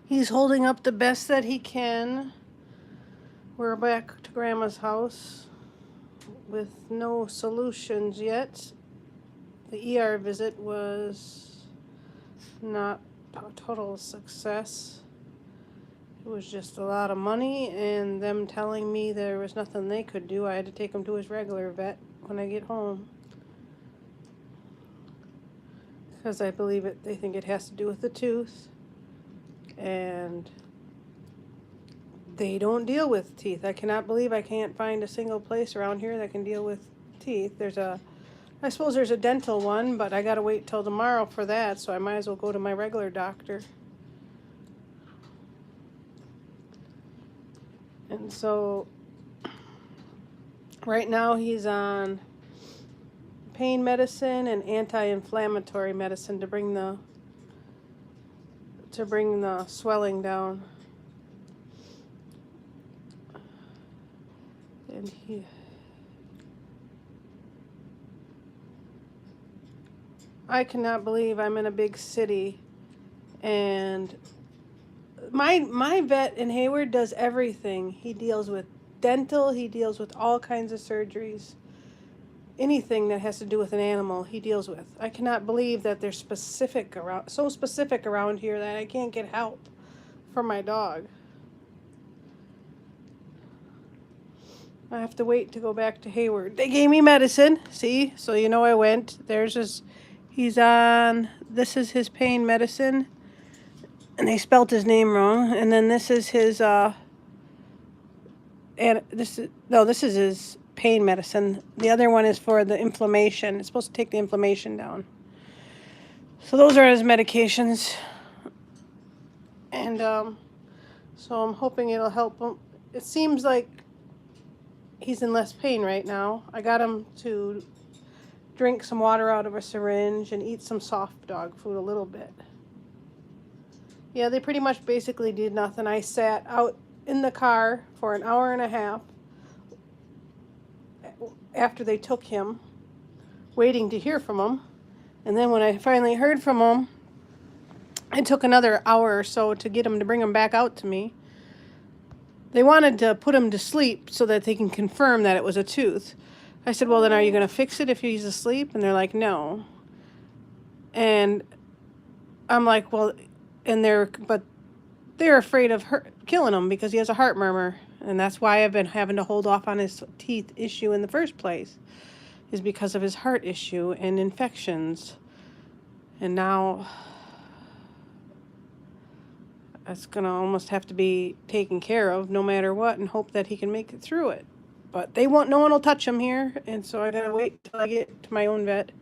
He's holding up the best that he can. We're back to Grandma's house with no solutions yet. The ER visit was not a total success. It was just a lot of money and them telling me there was nothing they could do. I had to take him to his regular vet when I get home. Because I believe they think it has to do with the tooth. And they don't deal with teeth. I cannot believe I can't find a single place around here that can deal with teeth. I suppose there's a dental one, but I gotta wait till tomorrow for that, so I might as well go to my regular doctor. And so, right now he's on pain medicine and anti-inflammatory medicine to bring the swelling down. And I cannot believe I'm in a big city and my vet in Hayward does everything. He deals with dental, he deals with all kinds of surgeries. Anything that has to do with an animal, he deals with. I cannot believe that they're so specific around here that I can't get help for my dog. I have to wait to go back to Hayward. They gave me medicine, see? So you know I went. He's on, this is his pain medicine. And they spelt his name wrong. And then this is his, this is his pain medicine. The other one is for the inflammation. It's supposed to take the inflammation down. So those are his medications. And so I'm hoping it'll help him. It seems like he's in less pain right now. I got him to drink some water out of a syringe and eat some soft dog food a little bit. Yeah, they pretty much basically did nothing. I sat out in the car for an hour and a half after they took him, waiting to hear from him. And then when I finally heard from him, it took another hour or so to get him to bring him back out to me. They wanted to put him to sleep so that they can confirm that it was a tooth. I said, well, then are you going to fix it if he's asleep? And they're like, no. And I'm like, well, but they're afraid of killing him because he has a heart murmur. And that's why I've been having to hold off on his teeth issue in the first place, is because of his heart issue and infections. And now it's going to almost have to be taken care of no matter what and hope that he can make it through it. But no one will touch him here. And so I got to wait till I get to my own vet.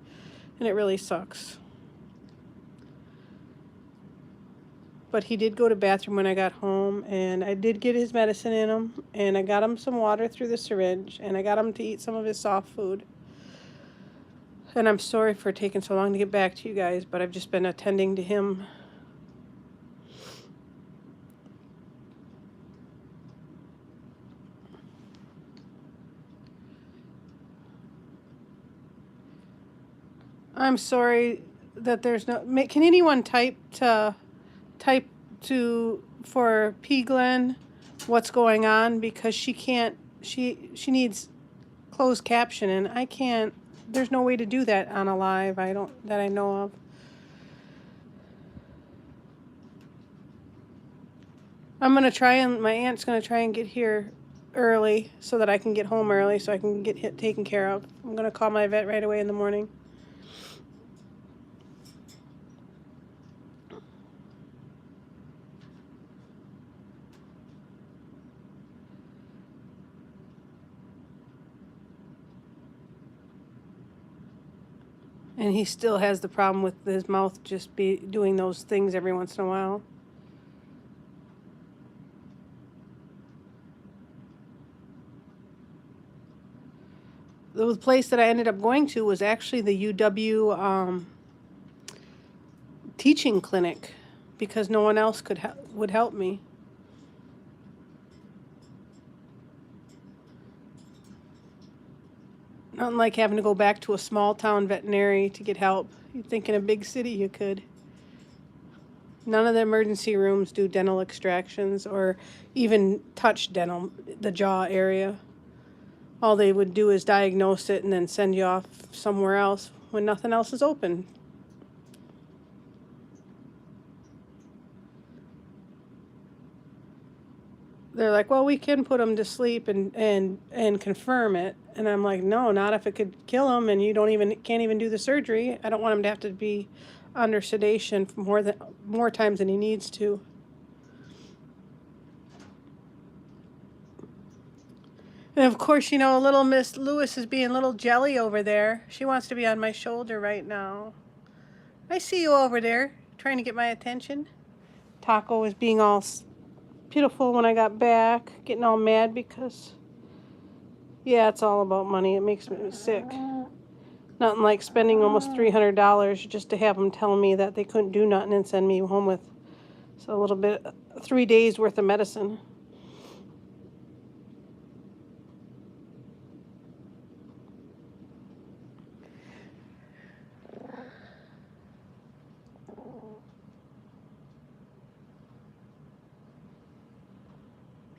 And it really sucks. But he did go to the bathroom when I got home, and I did get his medicine in him, and I got him some water through the syringe, and I got him to eat some of his soft food. And I'm sorry for taking so long to get back to you guys, but I've just been attending to him. I'm sorry that there's no... Can anyone type for P. Glenn what's going on, because she can't, she needs closed caption, and I can't, there's no way to do that on a live, that I know of. My aunt's gonna try and get here early so that I can get home early so I can get taken care of. I'm gonna call my vet right away in the morning. And he still has the problem with his mouth just doing those things every once in a while. The place that I ended up going to was actually the UW teaching clinic, because no one else would help me. Nothing like having to go back to a small town veterinary to get help. You'd think in a big city you could. None of the emergency rooms do dental extractions or even touch the jaw area. All they would do is diagnose it and then send you off somewhere else when nothing else is open. They're like, well, we can put them to sleep and confirm it. And I'm like, no, not if it could kill them and you can't even do the surgery. I don't want him to have to be under sedation for more times than he needs to. And of course, you know, little Miss Lewis is being little jelly over there. She wants to be on my shoulder right now. I see you over there trying to get my attention. Taco was being all pitiful when I got back, getting all mad because, yeah, it's all about money. It makes me sick. Nothing like spending almost $300 just to have them tell me that they couldn't do nothing and send me home with a little bit, 3 days worth of medicine.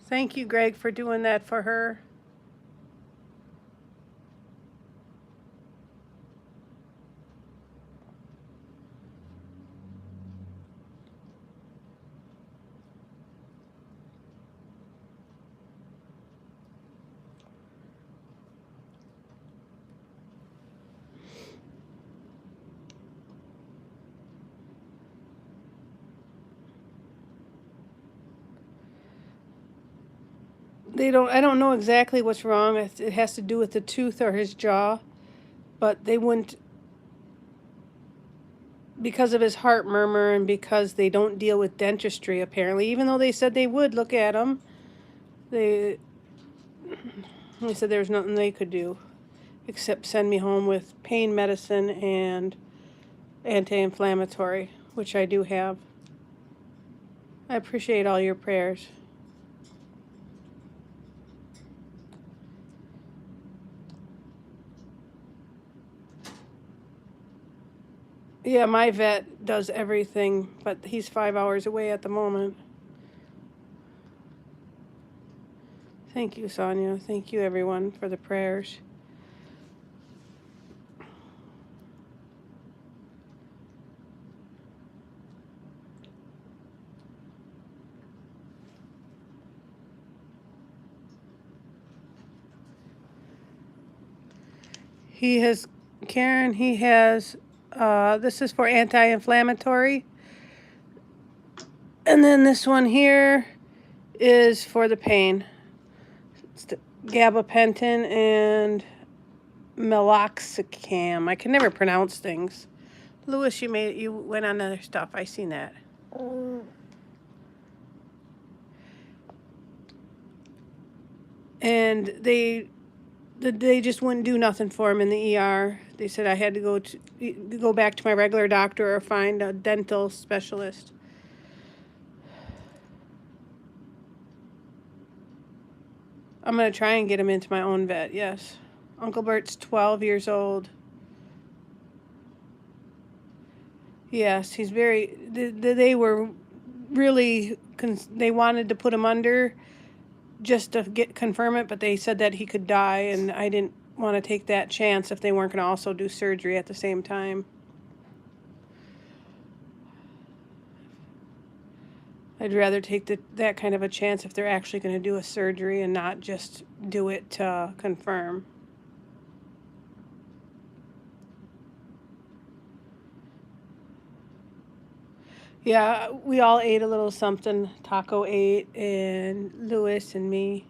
Thank you, Greg, for doing that for her. I don't know exactly what's wrong. It has to do with the tooth or his jaw, but they wouldn't, because of his heart murmur and because they don't deal with dentistry apparently, even though they said they would look at him, they said there was nothing they could do except send me home with pain medicine and anti-inflammatory, which I do have. I appreciate all your prayers. Yeah, my vet does everything, but he's 5 hours away at the moment. Thank you, Sonia. Thank you, everyone, for the prayers. Karen, this is for anti-inflammatory. And then this one here is for the pain. It's the gabapentin and meloxicam. I can never pronounce things. Lewis, you went on other stuff. I seen that. And they just wouldn't do nothing for him in the ER. They said I had to go back to my regular doctor or find a dental specialist. I'm going to try and get him into my own vet, yes. Uncle Burt's 12 years old. Yes, he's very, they were really, they wanted to put him under just to confirm it, but they said that he could die, and I didn't want to take that chance if they weren't going to also do surgery at the same time. I'd rather take that kind of a chance if they're actually going to do a surgery and not just do it to confirm. Yeah, we all ate a little something. Taco ate, and Lewis and me.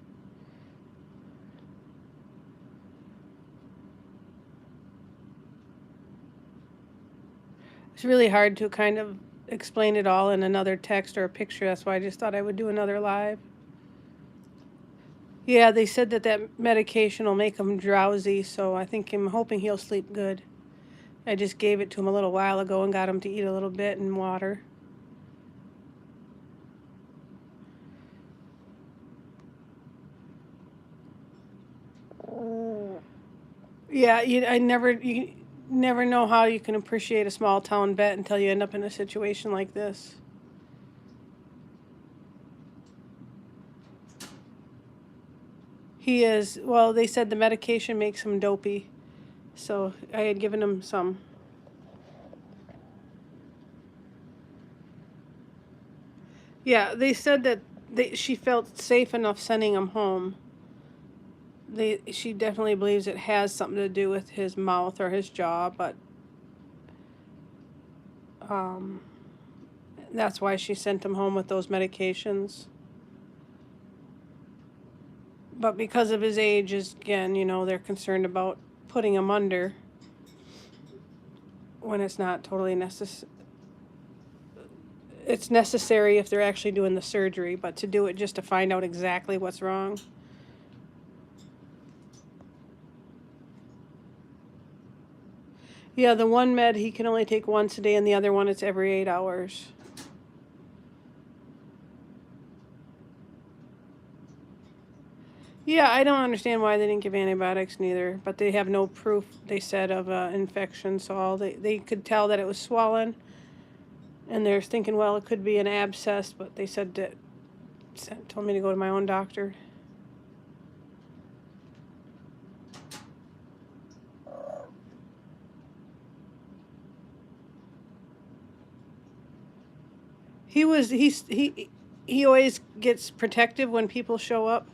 It's really hard to kind of explain it all in another text or a picture. That's why I just thought I would do another live. Yeah, they said that medication will make him drowsy, so I'm hoping he'll sleep good. I just gave it to him a little while ago and got him to eat a little bit and water. Yeah, you never know how you can appreciate a small town vet until you end up in a situation like this. He is, well, they said the medication makes him dopey. So I had given him some. Yeah, they said that she felt safe enough sending him home. She definitely believes it has something to do with his mouth or his jaw, but that's why she sent him home with those medications. But because of his age, again, you know, they're concerned about putting him under when it's not totally necessary. It's necessary if they're actually doing the surgery, but to do it just to find out exactly what's wrong. Yeah, the one med he can only take once a day, and the other one it's every 8 hours. Yeah, I don't understand why they didn't give antibiotics neither, but they have no proof, they said, of infection, so all they could tell that it was swollen, and they're thinking, well, it could be an abscess, but they said that, told me to go to my own doctor. He always gets protective when people show up,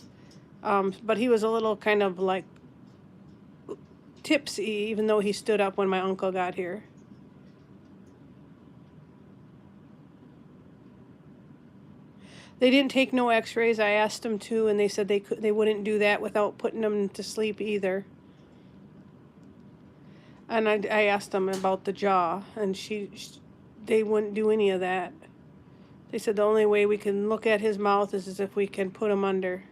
but he was a little kind of like tipsy, even though he stood up when my uncle got here. They didn't take no x-rays. I asked them to, and they said they wouldn't do that without putting him to sleep either. And I asked them about the jaw, and they wouldn't do any of that. They said the only way we can look at his mouth is if we can put him under.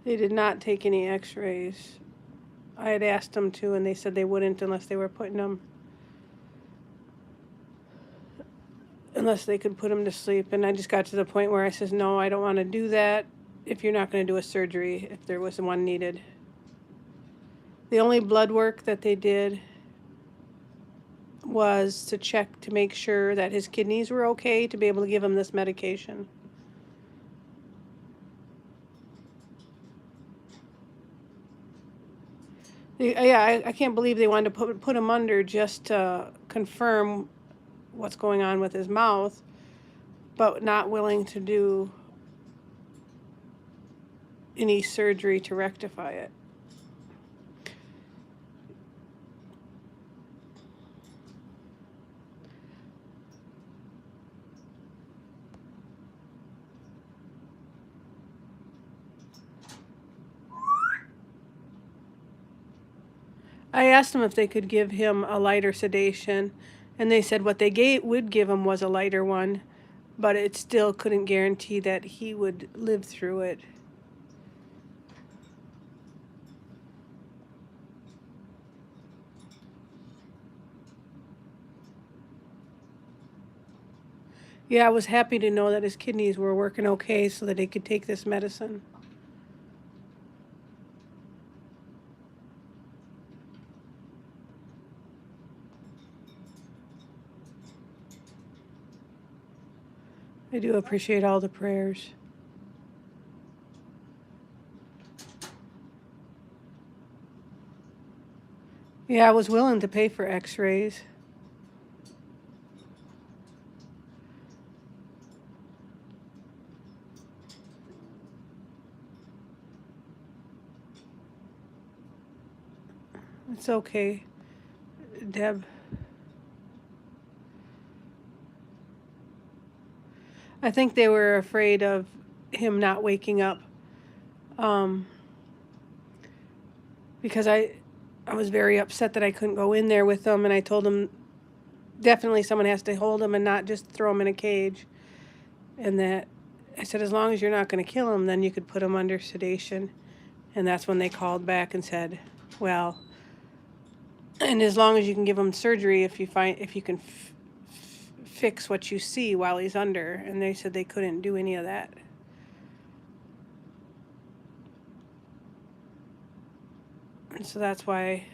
They did not take any x-rays. I had asked them to, and they said they wouldn't unless they were putting him, unless they could put him to sleep. And I just got to the point where I says, no, I don't want to do that if you're not going to do a surgery, if there was one needed. The only blood work that they did was to check to make sure that his kidneys were okay to be able to give him this medication. Yeah, I can't believe they wanted to put him under just to confirm what's going on with his mouth, but not willing to do any surgery to rectify it. I asked them if they could give him a lighter sedation, and they said what they would give him was a lighter one, but it still couldn't guarantee that he would live through it. Yeah, I was happy to know that his kidneys were working okay so that he could take this medicine. I do appreciate all the prayers. Yeah, I was willing to pay for x-rays. It's okay, Deb. I think they were afraid of him not waking up, because I was very upset that I couldn't go in there with him, and I told him definitely someone has to hold him and not just throw him in a cage, and that I said as long as you're not going to kill him, then you could put him under sedation. And that's when they called back and said, well, and as long as you can give him surgery, if you can fix what you see while he's under, and they said they couldn't do any of that. And so that's why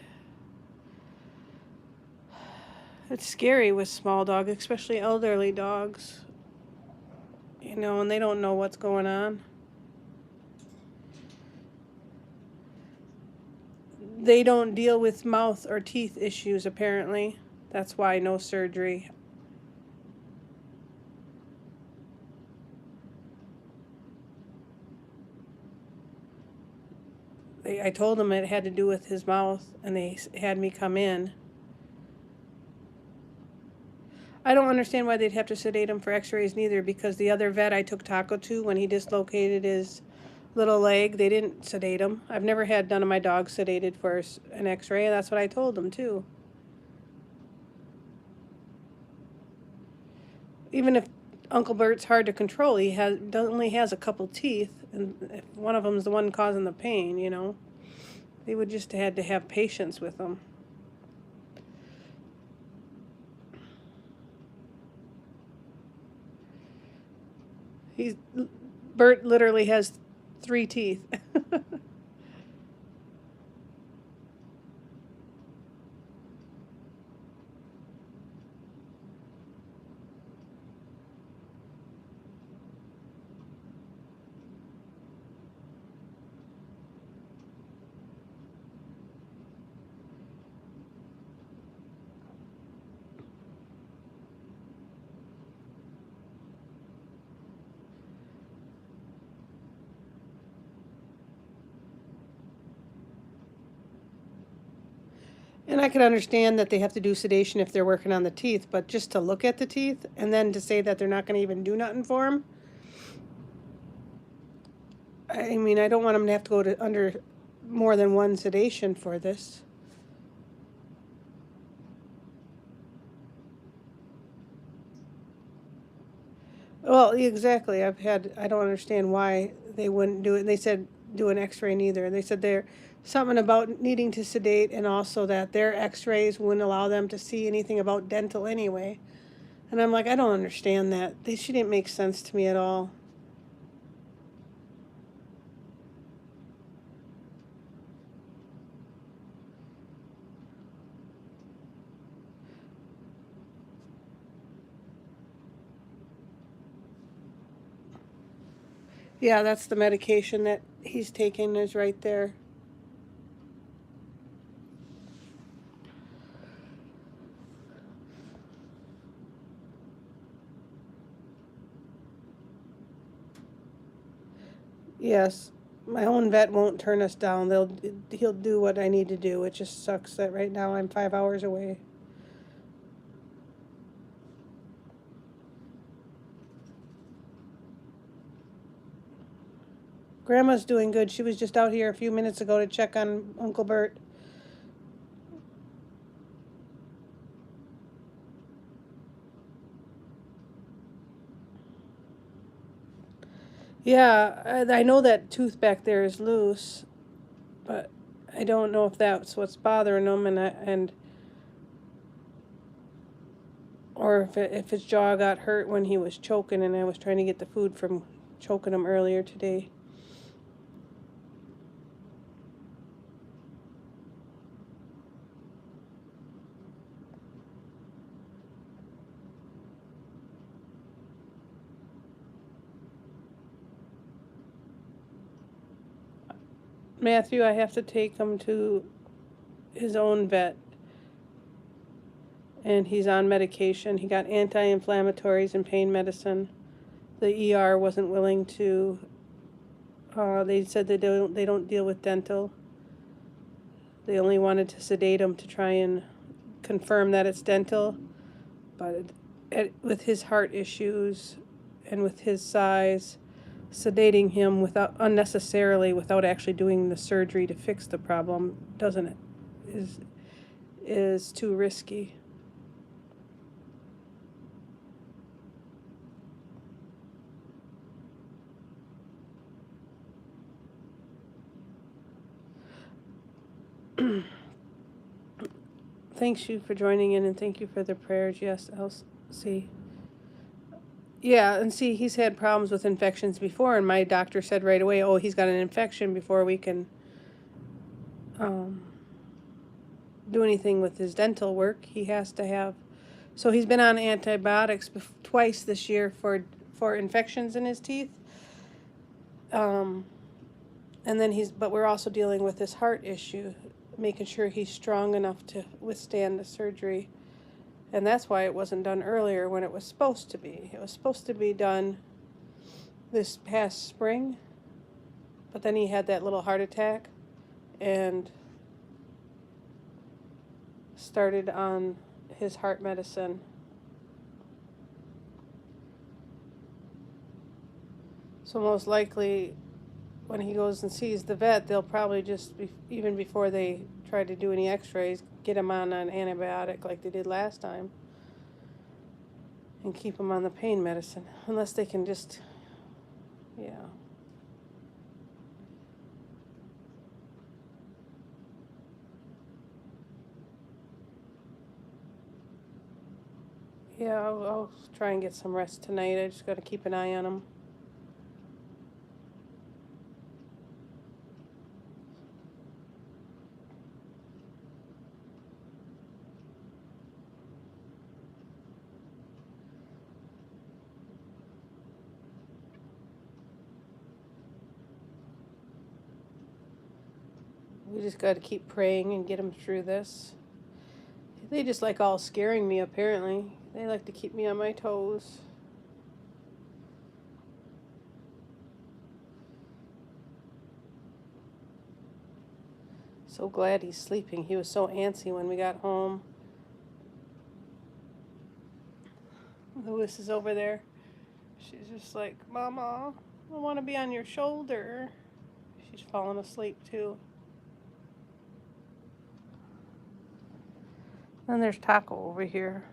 it's scary with small dogs, especially elderly dogs, you know, and they don't know what's going on. They don't deal with mouth or teeth issues, apparently. That's why no surgery. I told them it had to do with his mouth, and they had me come in. I don't understand why they'd have to sedate him for x-rays neither, because the other vet I took Taco to when he dislocated his little leg, they didn't sedate him. I've never had none of my dogs sedated for an x-ray, and that's what I told them too. Even if Uncle Burt's hard to control, he only has a couple teeth, and if one of them's the one causing the pain, you know, they would just had to have patience with him. Burt literally has 3 teeth. And I can understand that they have to do sedation if they're working on the teeth, but just to look at the teeth and then to say that they're not going to even do nothing for them, I mean, I don't want them to have to go under more than one sedation for this. Well, exactly. I don't understand why they wouldn't do it. And they said do an x-ray neither. They said they're something about needing to sedate, and also that their x-rays wouldn't allow them to see anything about dental anyway. And I'm like, I don't understand that. She didn't make sense to me at all. Yeah, that's the medication that he's taking is right there. Yes, my own vet won't turn us down. He'll do what I need to do. It just sucks that right now I'm 5 hours away. Grandma's doing good. She was just out here a few minutes ago to check on Uncle Burt. Yeah, I know that tooth back there is loose, but I don't know if that's what's bothering him, or if his jaw got hurt when he was choking, and I was trying to get the food from choking him earlier today. Matthew, I have to take him to his own vet, and he's on medication. He got anti-inflammatories and pain medicine. The ER wasn't willing to. They said they don't deal with dental. They only wanted to sedate him to try and confirm that it's dental, but with his heart issues and with his size, sedating him unnecessarily without actually doing the surgery to fix the problem is too risky. Thanks you for joining in, and thank you for the prayers. Yes, Elsie. Yeah, and see, he's had problems with infections before, and my doctor said right away, oh, he's got an infection before we can do anything with his dental work. He has to have, so he's been on antibiotics twice this year for infections in his teeth. And then but we're also dealing with this heart issue, making sure he's strong enough to withstand the surgery. And that's why it wasn't done earlier when it was supposed to be. It was supposed to be done this past spring, but then he had that little heart attack and started on his heart medicine. So most likely when he goes and sees the vet, they'll probably just, even before they try to do any x-rays, get him on an antibiotic like they did last time and keep him on the pain medicine. Unless they can just, yeah. Yeah, I'll try and get some rest tonight. I just got to keep an eye on him. We just got to keep praying and get him through this. They just like all scaring me, apparently. They like to keep me on my toes. So glad he's sleeping. He was so antsy when we got home. Lewis is over there. She's just like, Mama, I want to be on your shoulder. She's falling asleep too. Then there's Taco over here.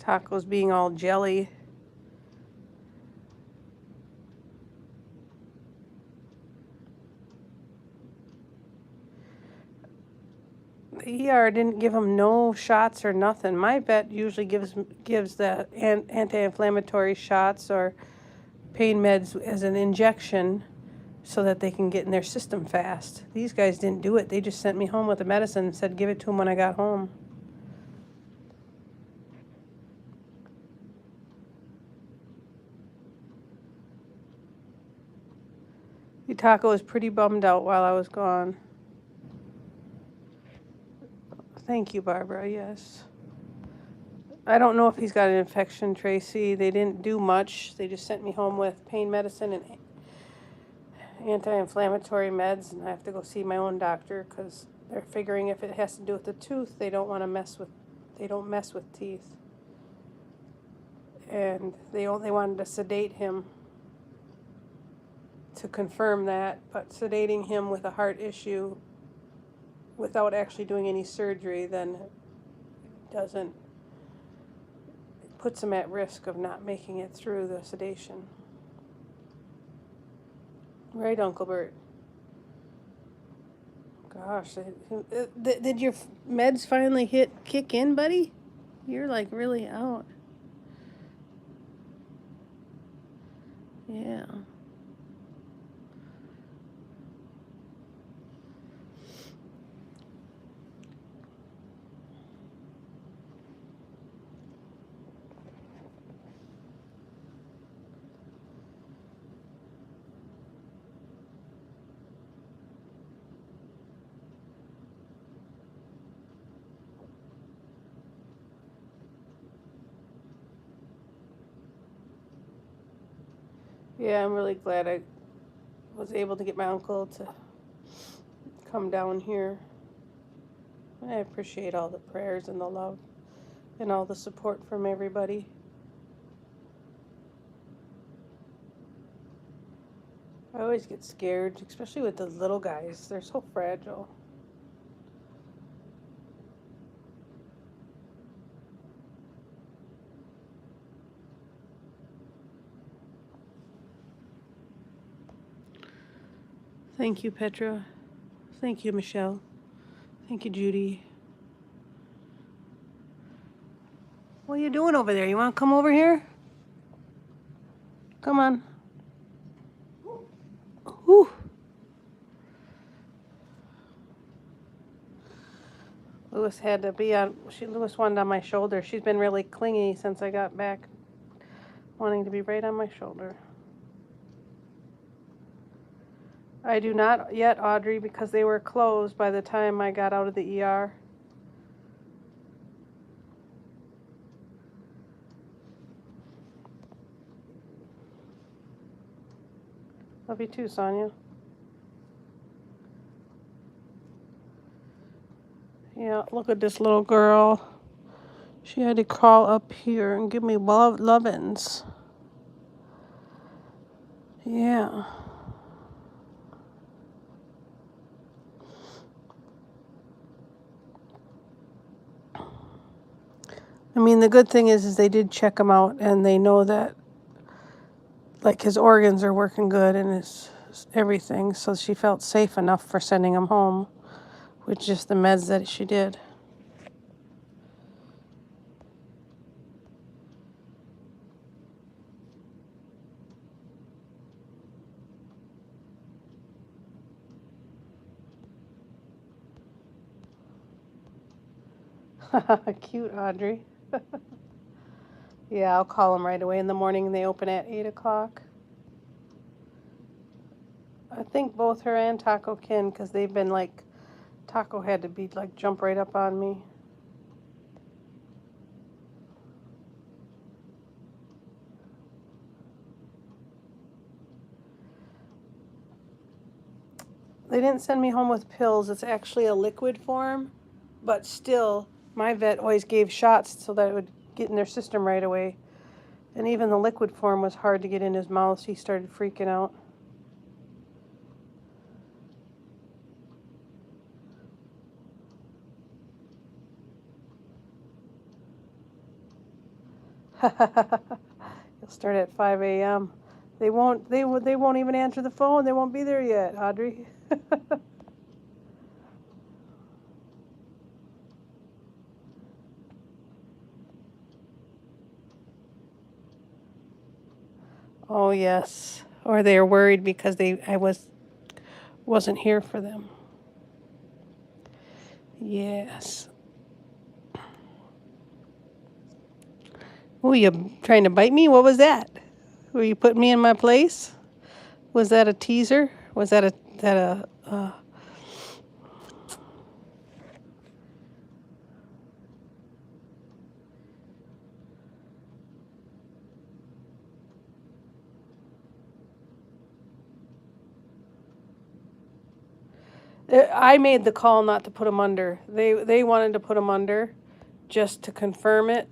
Taco's being all jelly. The ER didn't give him no shots or nothing. My vet usually gives the anti-inflammatory shots or pain meds as an injection so that they can get in their system fast. These guys didn't do it. They just sent me home with the medicine and said give it to him when I got home. The Taco was pretty bummed out while I was gone. Thank you, Barbara, yes. I don't know if he's got an infection, Tracy. They didn't do much. They just sent me home with pain medicine and anti-inflammatory meds, and I have to go see my own doctor because they're figuring if it has to do with the tooth, they don't want to mess with, they don't mess with teeth. And they wanted to sedate him to confirm that, but sedating him with a heart issue without actually doing any surgery then doesn't, it puts him at risk of not making it through the sedation. Right, Uncle Burt? Gosh, did your meds finally kick in, buddy? You're like really out. Yeah. Yeah, I'm really glad I was able to get my uncle to come down here. I appreciate all the prayers and the love and all the support from everybody. I always get scared, especially with the little guys. They're so fragile. Thank you, Petra. Thank you, Michelle. Thank you, Judy. What are you doing over there? You want to come over here? Come on. Whew. Lewis had to be on. Lewis wanted on my shoulder. She's been really clingy since I got back, wanting to be right on my shoulder. I do not yet, Audrey, because they were closed by the time I got out of the ER. Love you too, Sonia. Yeah, look at this little girl. She had to crawl up here and give me lovin's. Yeah. I mean, the good thing is they did check him out, and they know that, like, his organs are working good and his everything. So she felt safe enough for sending him home with just the meds that she did. Cute, Audrey. Yeah, I'll call them right away in the morning. They open at 8 o'clock. I think both her and Taco can, because they've been like, Taco had to be like, jump right up on me. They didn't send me home with pills. It's actually a liquid form, but still, my vet always gave shots so that it would get in their system right away. And even the liquid form was hard to get in his mouth, so he started freaking out. He'll start at 5 a.m. They won't even answer the phone. They won't be there yet, Audrey. Oh yes. Or they are worried because I wasn't here for them. Yes. Oh, you trying to bite me? What was that? Were you putting me in my place? Was that a teaser? Was that a I made the call not to put him under. They wanted to put him under just to confirm it.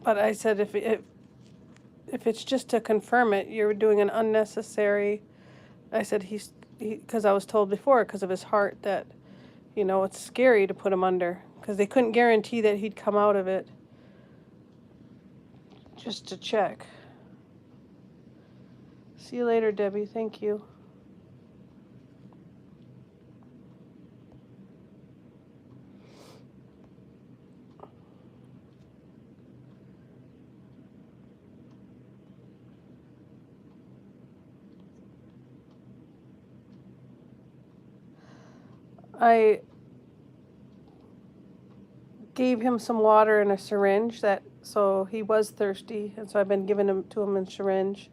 But I said if it's just to confirm it, you're doing an unnecessary. I said because I was told before because of his heart that, it's scary to put him under because they couldn't guarantee that he'd come out of it. Just to check. See you later, Debbie. Thank you. I gave him some water in a syringe so he was thirsty, and so I've been giving him to him in syringe,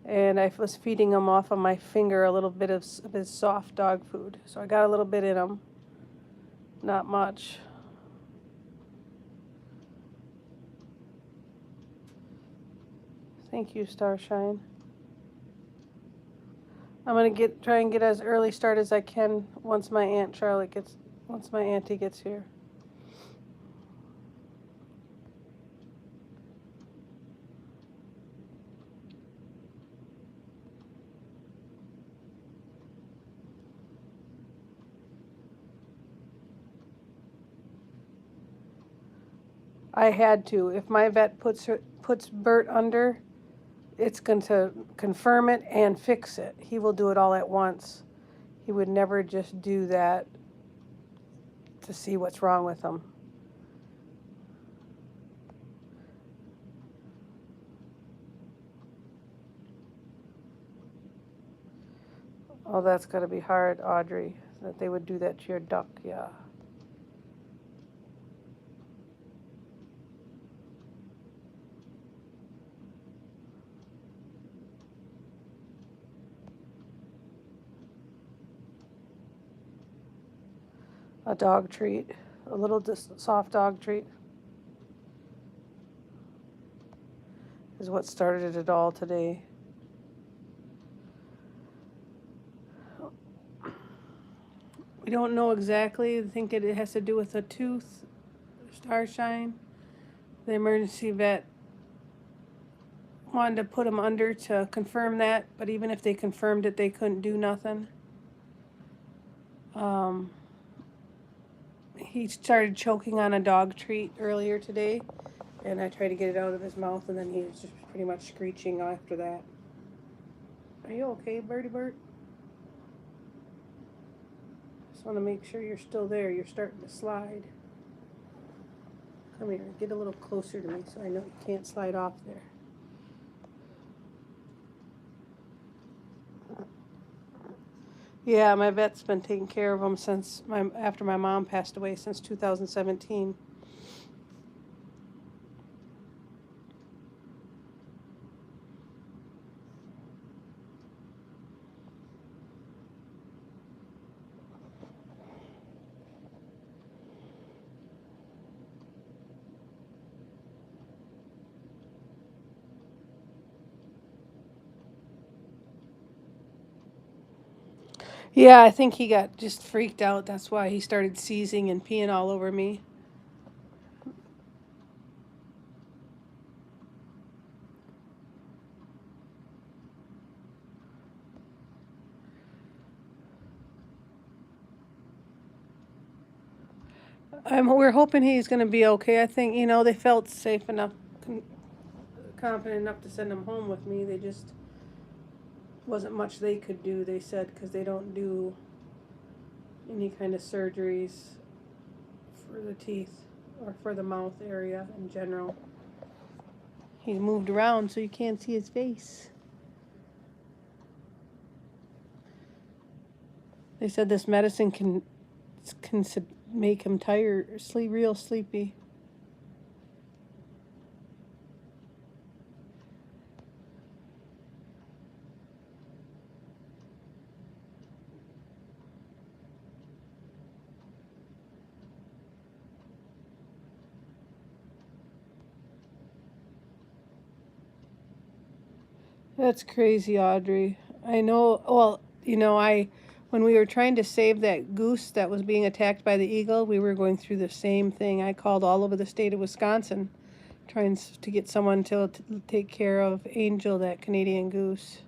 and I was feeding him off of my finger a little bit of his soft dog food. So I got a little bit in him, not much. Thank you, Starshine. I'm gonna try and get as early start as I can once my auntie gets here. I had to. If my vet puts Burt under, it's going to confirm it and fix it. He will do it all at once. He would never just do that to see what's wrong with him. Oh, that's got to be hard, Audrey, that they would do that to your duck, yeah. A dog treat, a little soft dog treat is what started it all today. We don't know exactly. I think it has to do with a tooth, starshine. The emergency vet wanted to put him under to confirm that, but even if they confirmed it, they couldn't do nothing. He started choking on a dog treat earlier today, and I tried to get it out of his mouth, and then he was just pretty much screeching after that. Are you okay, Birdie Burt? Just want to make sure you're still there. You're starting to slide. Come here, get a little closer to me so I know you can't slide off there. Yeah, my vet's been taking care of him since after my mom passed away, since 2017. Yeah, I think he got just freaked out. That's why he started seizing and peeing all over me. We're hoping he's going to be okay. I think, they felt safe enough, confident enough to send him home with me. They just wasn't much they could do, they said, because they don't do any kind of surgeries for the teeth or for the mouth area in general. He's moved around so you can't see his face. They said this medicine can make him tired, real sleepy. That's crazy, Audrey. I know, well, when we were trying to save that goose that was being attacked by the eagle, we were going through the same thing. I called all over the state of Wisconsin trying to get someone to take care of Angel, that Canadian goose.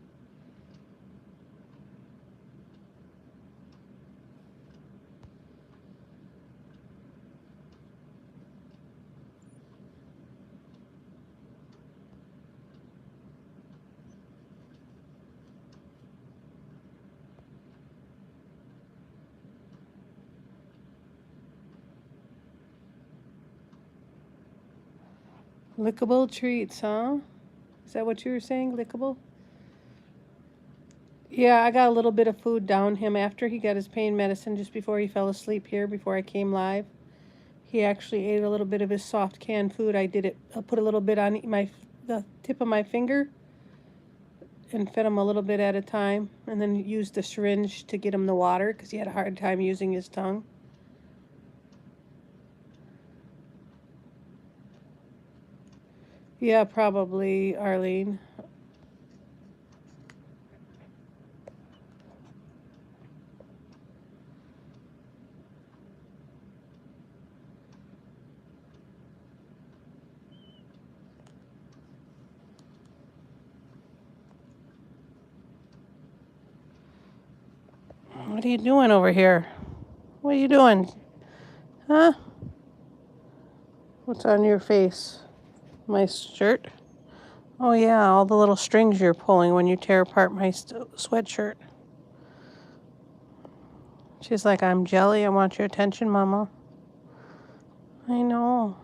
Lickable treats, huh? Is that what you were saying, lickable? Yeah, I got a little bit of food down him after he got his pain medicine just before he fell asleep here, before I came live. He actually ate a little bit of his soft canned food. I put a little bit on the tip of my finger and fed him a little bit at a time, and then used the syringe to get him the water because he had a hard time using his tongue. Yeah, probably, Arlene. What are you doing over here? What are you doing? Huh? What's on your face? My shirt? Oh yeah, all the little strings you're pulling when you tear apart my sweatshirt. She's like, I'm jelly. I want your attention, Mama. I know.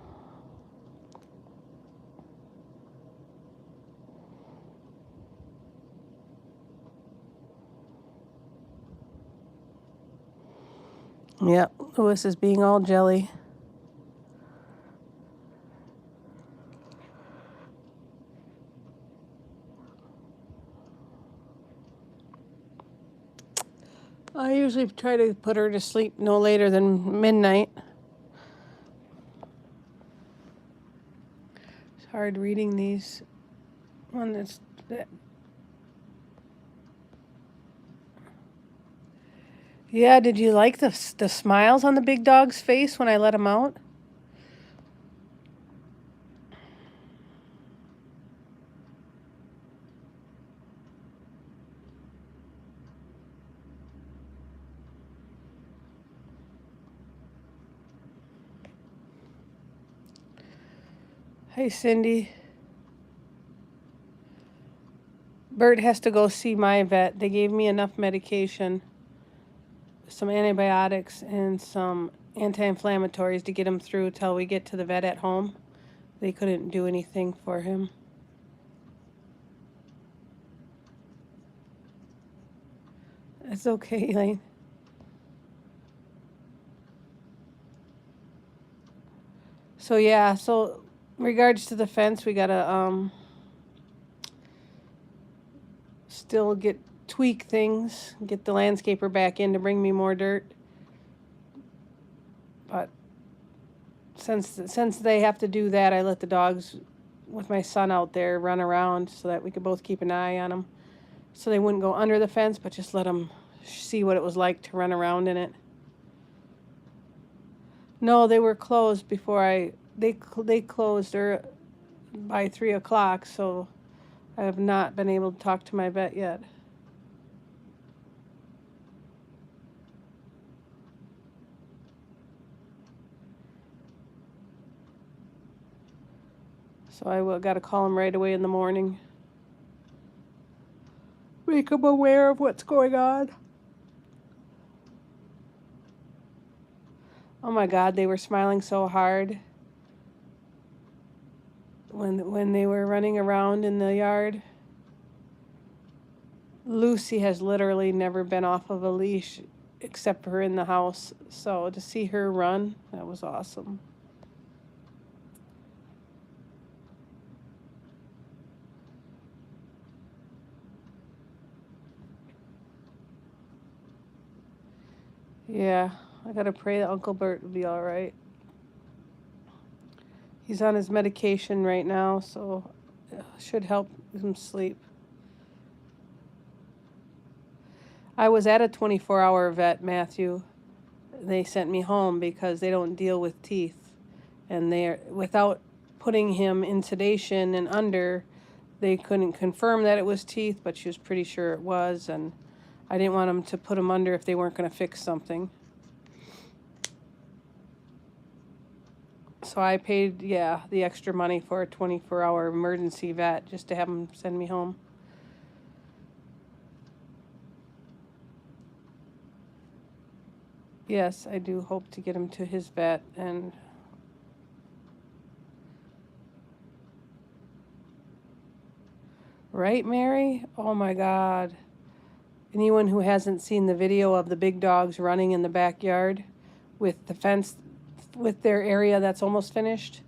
Yep, Lewis is being all jelly. I usually try to put her to sleep no later than midnight. It's hard reading these. One that's... Yeah, did you like the smiles on the big dog's face when I let him out? Hey, Cindy. Burt has to go see my vet. They gave me enough medication, some antibiotics, and some anti-inflammatories to get him through till we get to the vet at home. They couldn't do anything for him. It's okay, Elaine. So yeah, so in regards to the fence, we gotta still tweak things, get the landscaper back in to bring me more dirt. But since they have to do that, I let the dogs with my son out there run around so that we could both keep an eye on them. So they wouldn't go under the fence, but just let them see what it was like to run around in it. No, they were closed before they closed by 3 o'clock, so I have not been able to talk to my vet yet. So I got to call him right away in the morning. Make him aware of what's going on. Oh my God, they were smiling so hard when they were running around in the yard. Lucy has literally never been off of a leash except for in the house. So to see her run, that was awesome. Yeah, I gotta pray that Uncle Burt will be all right. He's on his medication right now, so it should help him sleep. I was at a 24-hour vet, Matthew. They sent me home because they don't deal with teeth. And without putting him in sedation and under, they couldn't confirm that it was teeth, but she was pretty sure it was. And I didn't want them to put him under if they weren't going to fix something. So I paid, the extra money for a 24-hour emergency vet just to have him send me home. Yes, I do hope to get him to his vet. And right, Mary? Oh my God. Anyone who hasn't seen the video of the big dogs running in the backyard with the fence, with their area that's almost finished.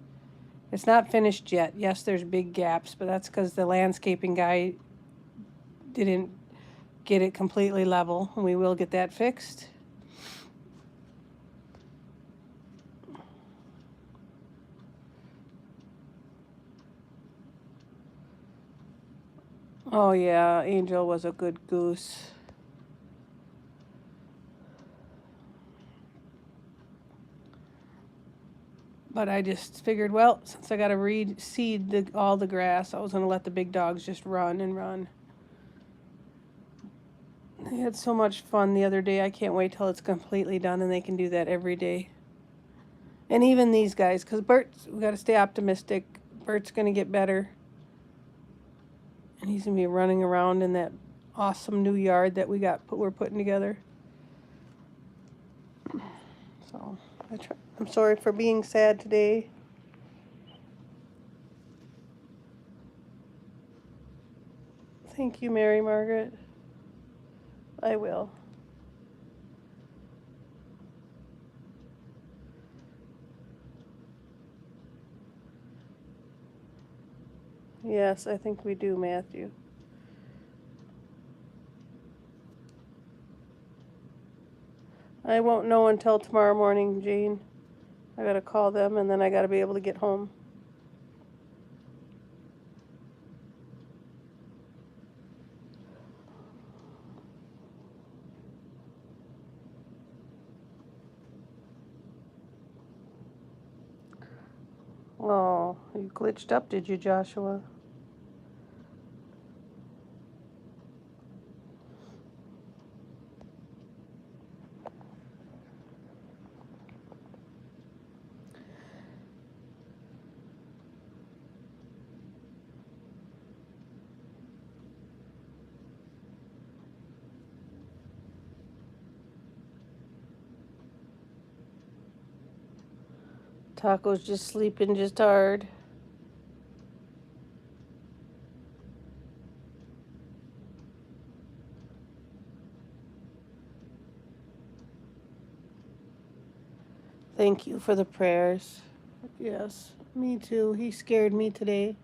It's not finished yet. Yes, there's big gaps, but that's because the landscaping guy didn't get it completely level, and we will get that fixed. Oh yeah, Angel was a good goose. But I just figured, well, since I got to reseed all the grass, I was going to let the big dogs just run and run. They had so much fun the other day. I can't wait till it's completely done and they can do that every day. And even these guys, because we got to stay optimistic. Burt's going to get better. And he's going to be running around in that awesome new yard that we're putting together. So I'm sorry for being sad today. Thank you, Mary Margaret. I will. Yes, I think we do, Matthew. I won't know until tomorrow morning, Jane. I gotta call them and then I gotta be able to get home. Oh, you glitched up, did you, Joshua? Taco's just sleeping just hard. Thank you for the prayers. Yes, me too. He scared me today.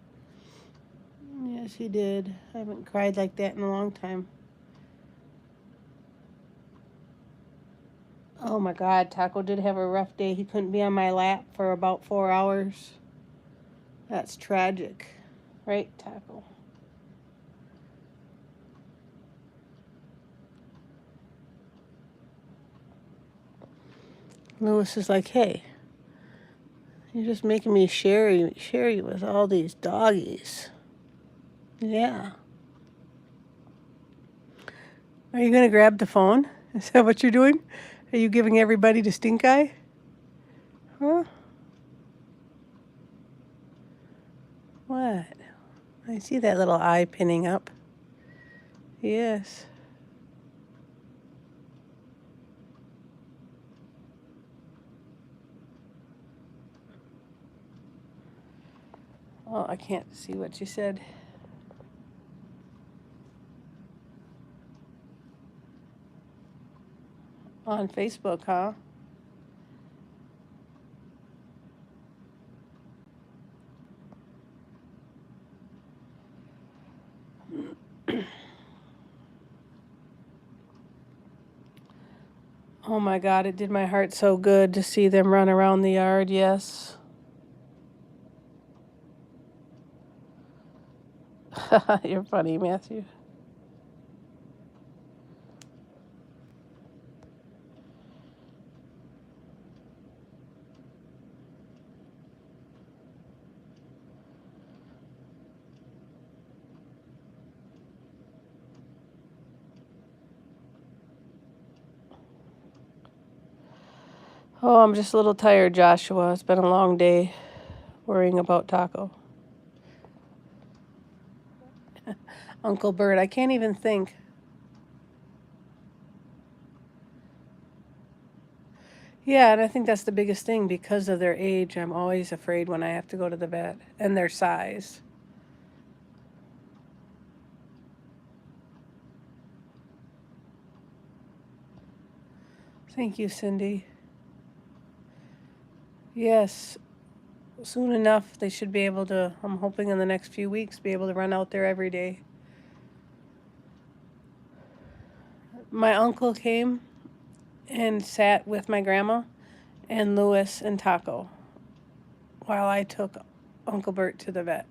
Yes, he did. I haven't cried like that in a long time. Oh my God, Taco did have a rough day. He couldn't be on my lap for about 4 hours. That's tragic. Right, Taco? Lewis is like, hey, you're just making me share you with all these doggies. Yeah. Are you going to grab the phone? Is that what you're doing? Are you giving everybody the stink eye? Huh? What? I see that little eye pinning up. Yes. Oh, I can't see what you said. On Facebook, huh? Oh my God, it did my heart so good to see them run around the yard, yes. You're funny, Matthew. Oh, I'm just a little tired, Joshua. It's been a long day worrying about Taco. Uncle Burt, I can't even think. Yeah, and I think that's the biggest thing. Because of their age, I'm always afraid when I have to go to the vet, and their size. Thank you, Cindy. Yes, soon enough they should be able to, I'm hoping in the next few weeks, be able to run out there every day. My uncle came and sat with my grandma and Lewis and Taco while I took Uncle Burt to the vet.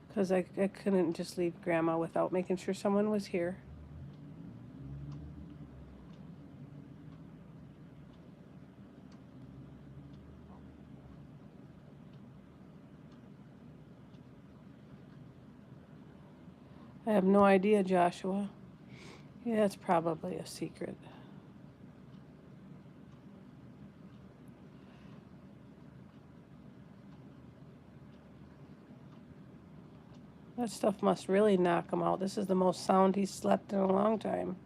Because I couldn't just leave Grandma without making sure someone was here. I have no idea, Joshua. Yeah, it's probably a secret. That stuff must really knock him out. This is the most sound he's slept in a long time.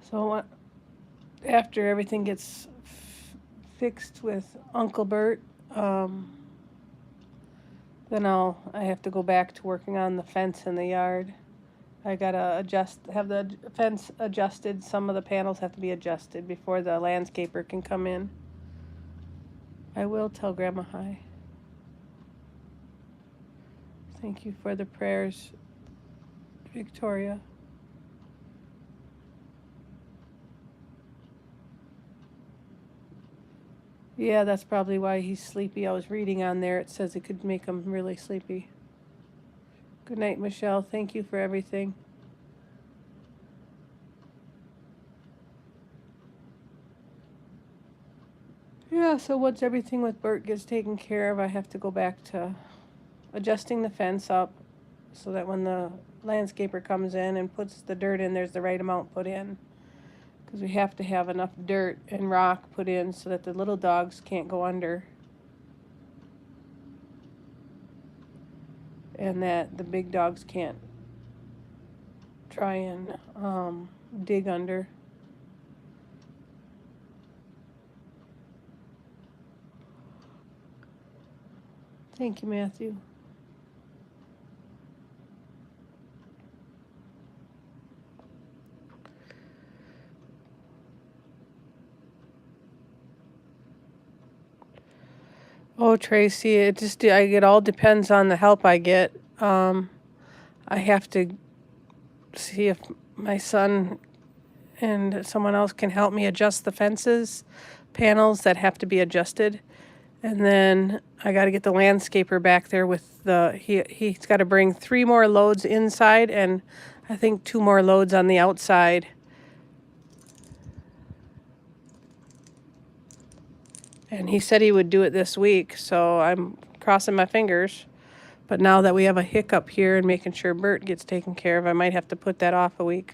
So after everything gets fixed with Uncle Burt, then I have to go back to working on the fence in the yard. I gotta have the fence adjusted. Some of the panels have to be adjusted before the landscaper can come in. I will tell Grandma hi. Thank you for the prayers, Victoria. Yeah, that's probably why he's sleepy. I was reading on there. It says it could make him really sleepy. Good night, Michelle. Thank you for everything. Yeah, so once everything with Burt gets taken care of, I have to go back to adjusting the fence up so that when the landscaper comes in and puts the dirt in, there's the right amount put in. Because we have to have enough dirt and rock put in so that the little dogs can't go under. And that the big dogs can't try and dig under. Thank you, Matthew. Oh, Tracy, it all depends on the help I get. I have to see if my son and someone else can help me adjust the fences, panels that have to be adjusted. And then I got to get the landscaper back there with he's got to bring 3 more loads inside and I think 2 more loads on the outside. And he said he would do it this week, so I'm crossing my fingers. But now that we have a hiccup here and making sure Burt gets taken care of, I might have to put that off a week.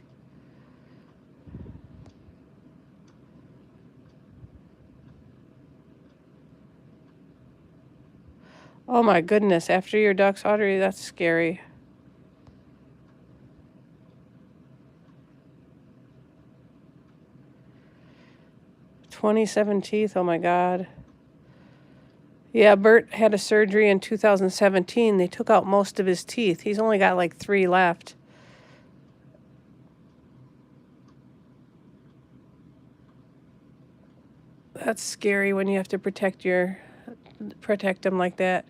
Oh my goodness, after your ducks, Audrey, that's scary. "27 teeth, oh my God." Yeah, Burt had a surgery in 2017. They took out most of his teeth. He's only got like 3 left. That's scary when you have to protect him like that.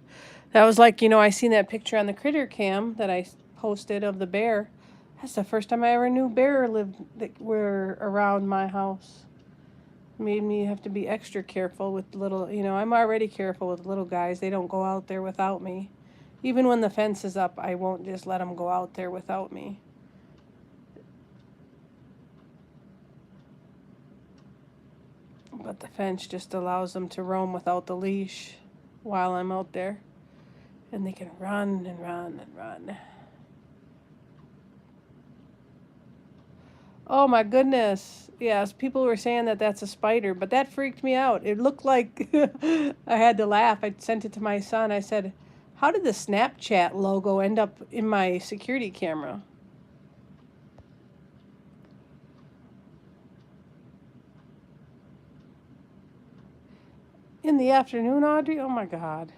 That was like, I seen that picture on the critter cam that I posted of the bear. That's the first time I ever knew bear that were around my house. Made me have to be extra careful with little, I'm already careful with little guys. They don't go out there without me. Even when the fence is up, I won't just let them go out there without me. But the fence just allows them to roam without the leash while I'm out there. And they can run and run and run. Oh my goodness. Yes, people were saying that that's a spider, but that freaked me out. It looked like I had to laugh. I sent it to my son. I said, "How did the Snapchat logo end up in my security camera?" In the afternoon, Audrey? Oh my God.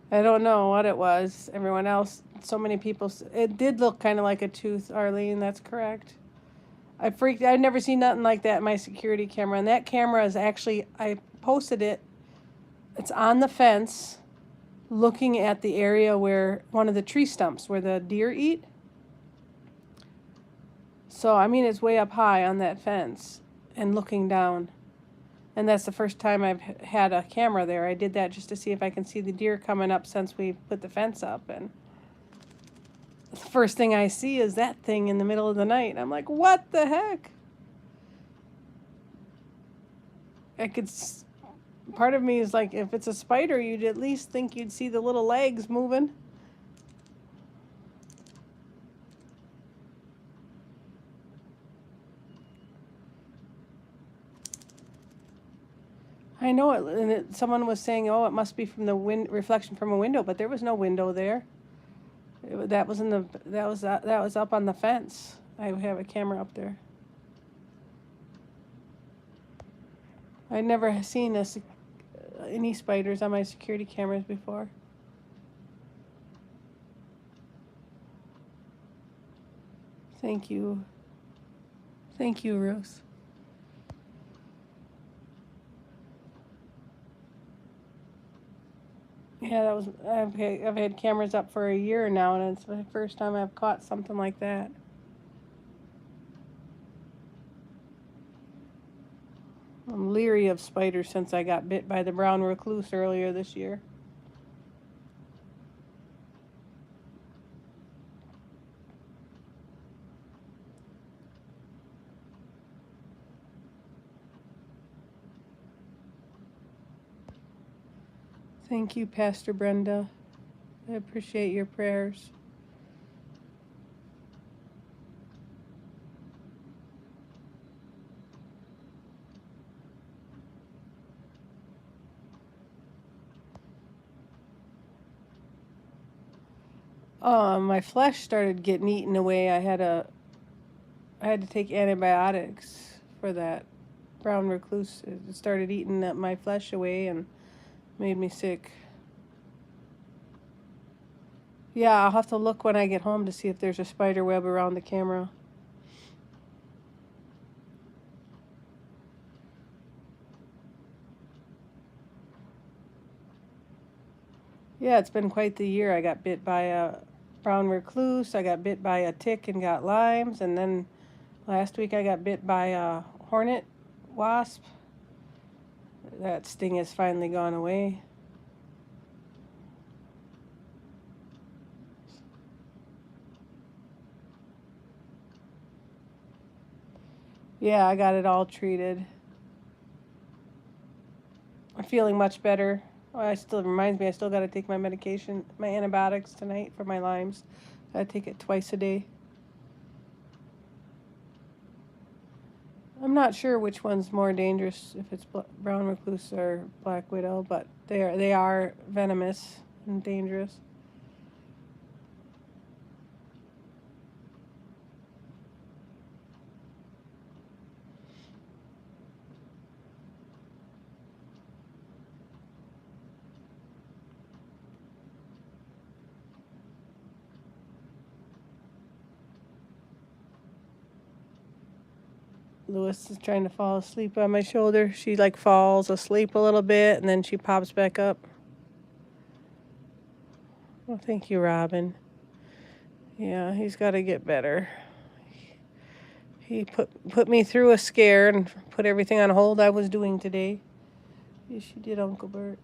I don't know what it was. Everyone else, so many people, it did look kind of like a tooth, Arlene, that's correct. I've never seen nothing like that in my security camera. And that camera is actually, I posted it, it's on the fence, looking at the area where one of the tree stumps, where the deer eat. So, I mean, it's way up high on that fence and looking down. And that's the first time I've had a camera there. I did that just to see if I can see the deer coming up since we put the fence up. And the first thing I see is that thing in the middle of the night. I'm like, what the heck? part of me is like, if it's a spider, you'd at least think you'd see the little legs moving. I know it, and someone was saying, "Oh, it must be from the reflection from a window," but there was no window there. That was that was up on the fence. I have a camera up there. I never seen any spiders on my security cameras before. Thank you, Ruth. Yeah, I've had cameras up for a year now, and it's the first time I've caught something like that. I'm leery of spiders since I got bit by the brown recluse earlier this year. Thank you, Pastor Brenda. I appreciate your prayers. My flesh started getting eaten away. I had to take antibiotics for that brown recluse. It started eating my flesh away and made me sick. Yeah, I'll have to look when I get home to see if there's a spider web around the camera. Yeah, it's been quite the year. I got bit by a brown recluse. I got bit by a tick and got limes. And then last week I got bit by a hornet wasp. That sting has finally gone away. Yeah, I got it all treated. I'm feeling much better. Oh, it reminds me, I still got to take my medication, my antibiotics tonight for my limes. I take it twice a day. I'm not sure which one's more dangerous, if it's brown recluse or black widow, but they are venomous and dangerous. Lewis is trying to fall asleep on my shoulder. She like falls asleep a little bit and then she pops back up. Well, thank you, Robin. Yeah, he's got to get better. He put me through a scare and put everything on hold I was doing today. Yes, you did, Uncle Burt.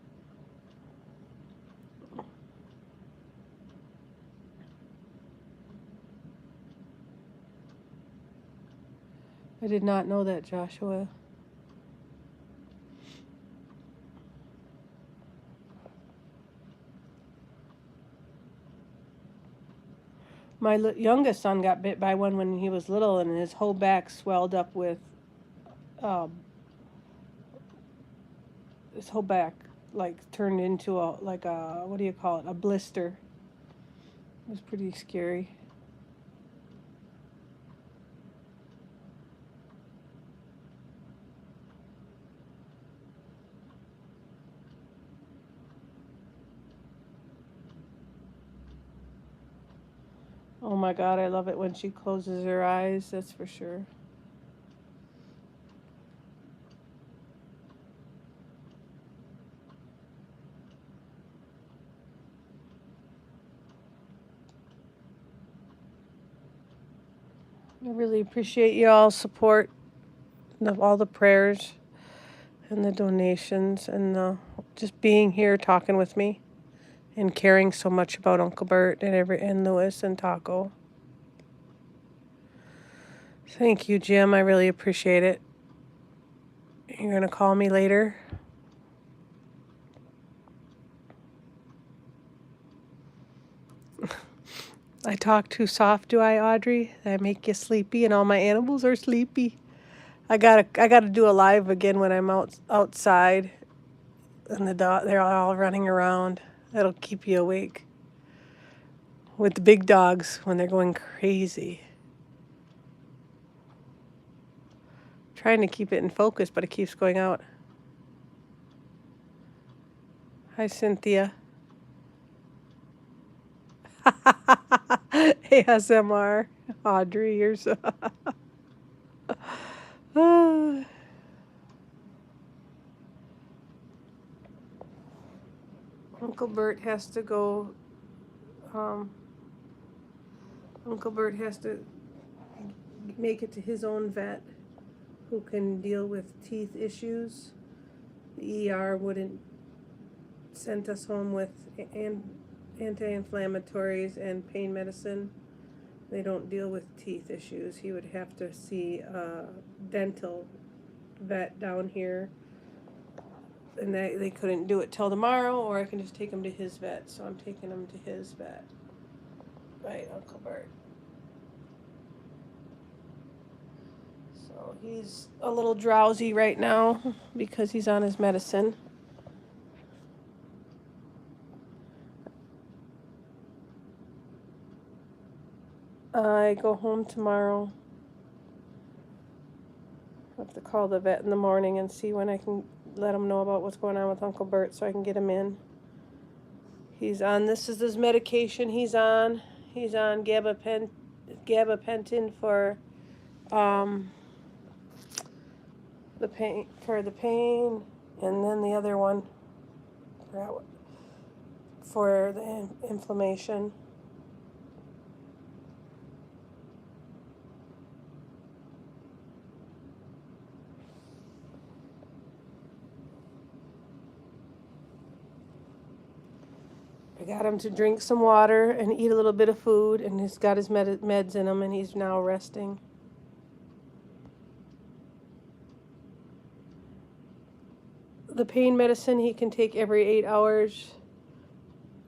I did not know that, Joshua. My youngest son got bit by one when he was little, and his whole back swelled up with, his whole back like turned into what do you call it? A blister. It was pretty scary. Oh my God, I love it when she closes her eyes, that's for sure. I really appreciate y'all's support, all the prayers and the donations, and just being here talking with me and caring so much about Uncle Burt and Lewis and Taco. Thank you, Jim. I really appreciate it. You're going to call me later? I talk too soft, do I, Audrey? I make you sleepy, and all my animals are sleepy. I gotta do a live again when I'm outside, and they're all running around. That'll keep you awake. With the big dogs when they're going crazy. Trying to keep it in focus, but it keeps going out. Hi, Cynthia. ASMR. Audrey, you're so... Uncle Burt has to go... Uncle Burt has to make it to his own vet who can deal with teeth issues. The ER wouldn't send us home with anti-inflammatories and pain medicine. They don't deal with teeth issues. He would have to see a dental vet down here, and they couldn't do it till tomorrow, or I can just take him to his vet. So I'm taking him to his vet. Right, Uncle Burt. So he's a little drowsy right now because he's on his medicine. I go home tomorrow. I have to call the vet in the morning and see when I can let him know about what's going on with Uncle Burt so I can get him in. He's on, this is his medication he's on. He's on gabapentin for the pain, and then the other one for the inflammation. I got him to drink some water and eat a little bit of food, and he's got his meds in him, and he's now resting. The pain medicine he can take every 8 hours.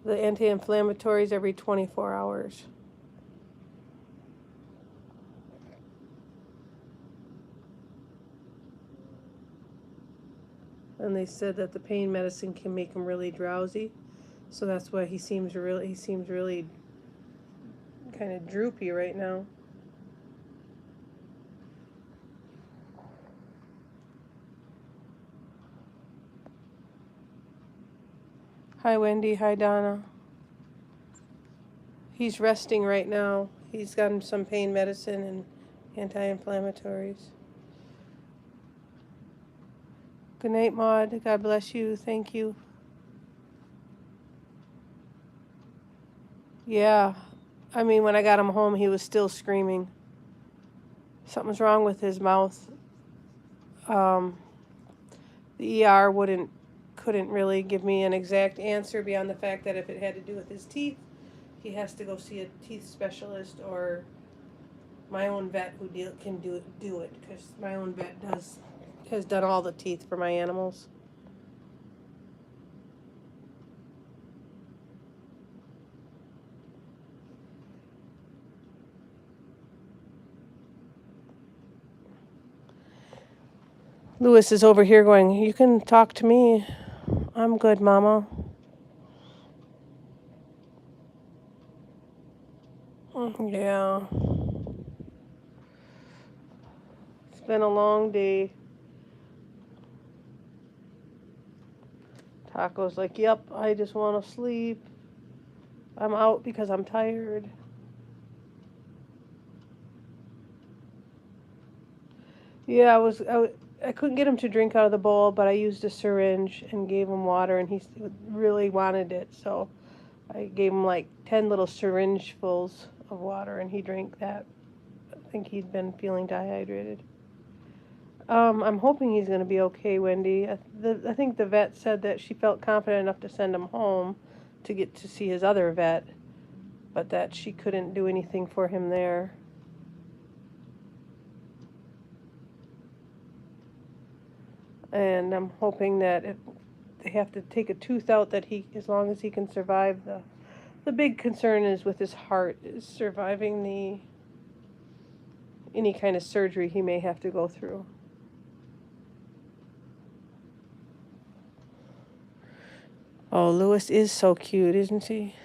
The anti-inflammatories every 24 hours. And they said that the pain medicine can make him really drowsy. So that's why he seems really kind of droopy right now. Hi, Wendy. Hi, Donna. He's resting right now. He's gotten some pain medicine and anti-inflammatories. Good night, Maud. God bless you. Thank you. Yeah. I mean, when I got him home, he was still screaming. Something's wrong with his mouth. The ER couldn't really give me an exact answer beyond the fact that if it had to do with his teeth, he has to go see a teeth specialist or my own vet who can do it, because my own vet has done all the teeth for my animals. Lewis is over here going, you can talk to me. I'm good, Mama. Yeah. It's been a long day. Taco's like, yep, I just want to sleep. I'm out because I'm tired. Yeah, I couldn't get him to drink out of the bowl, but I used a syringe and gave him water, and he really wanted it, so I gave him like 10 little syringefuls of water, and he drank that. I think he'd been feeling dehydrated. I'm hoping he's going to be okay, Wendy. I think the vet said that she felt confident enough to send him home to get to see his other vet, but that she couldn't do anything for him there. And I'm hoping that if they have to take a tooth out, that as long as he can survive the The big concern is with his heart, is surviving any kind of surgery he may have to go through. Oh, Lewis is so cute, isn't he?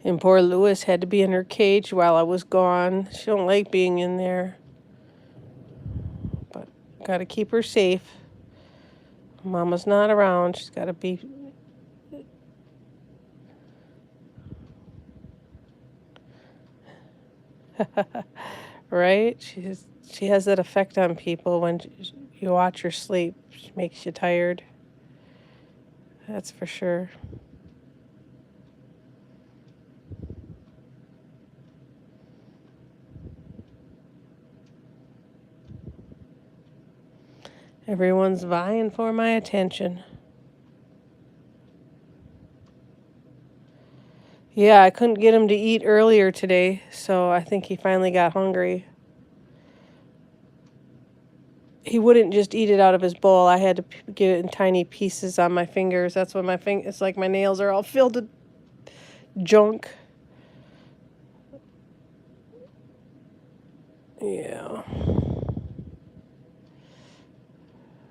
And poor Lewis had to be in her cage while I was gone. She don't like being in there. But got to keep her safe. Mama's not around. She's got to be... Right? She has that effect on people when you watch her sleep. She makes you tired. That's for sure. Everyone's vying for my attention. Yeah, I couldn't get him to eat earlier today, so I think he finally got hungry. He wouldn't just eat it out of his bowl. I had to get it in tiny pieces on my fingers. That's when it's like my nails are all filled with junk. Yeah.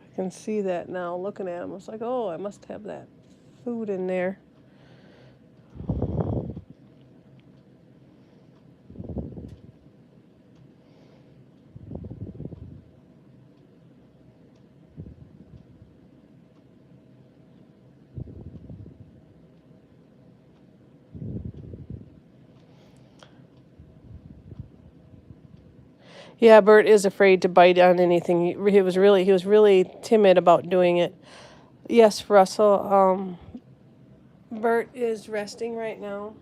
I can see that now looking at him. I was like, oh, I must have that food in there. Yeah, Burt is afraid to bite on anything. He was really timid about doing it. Yes, Russell. Burt is resting right now.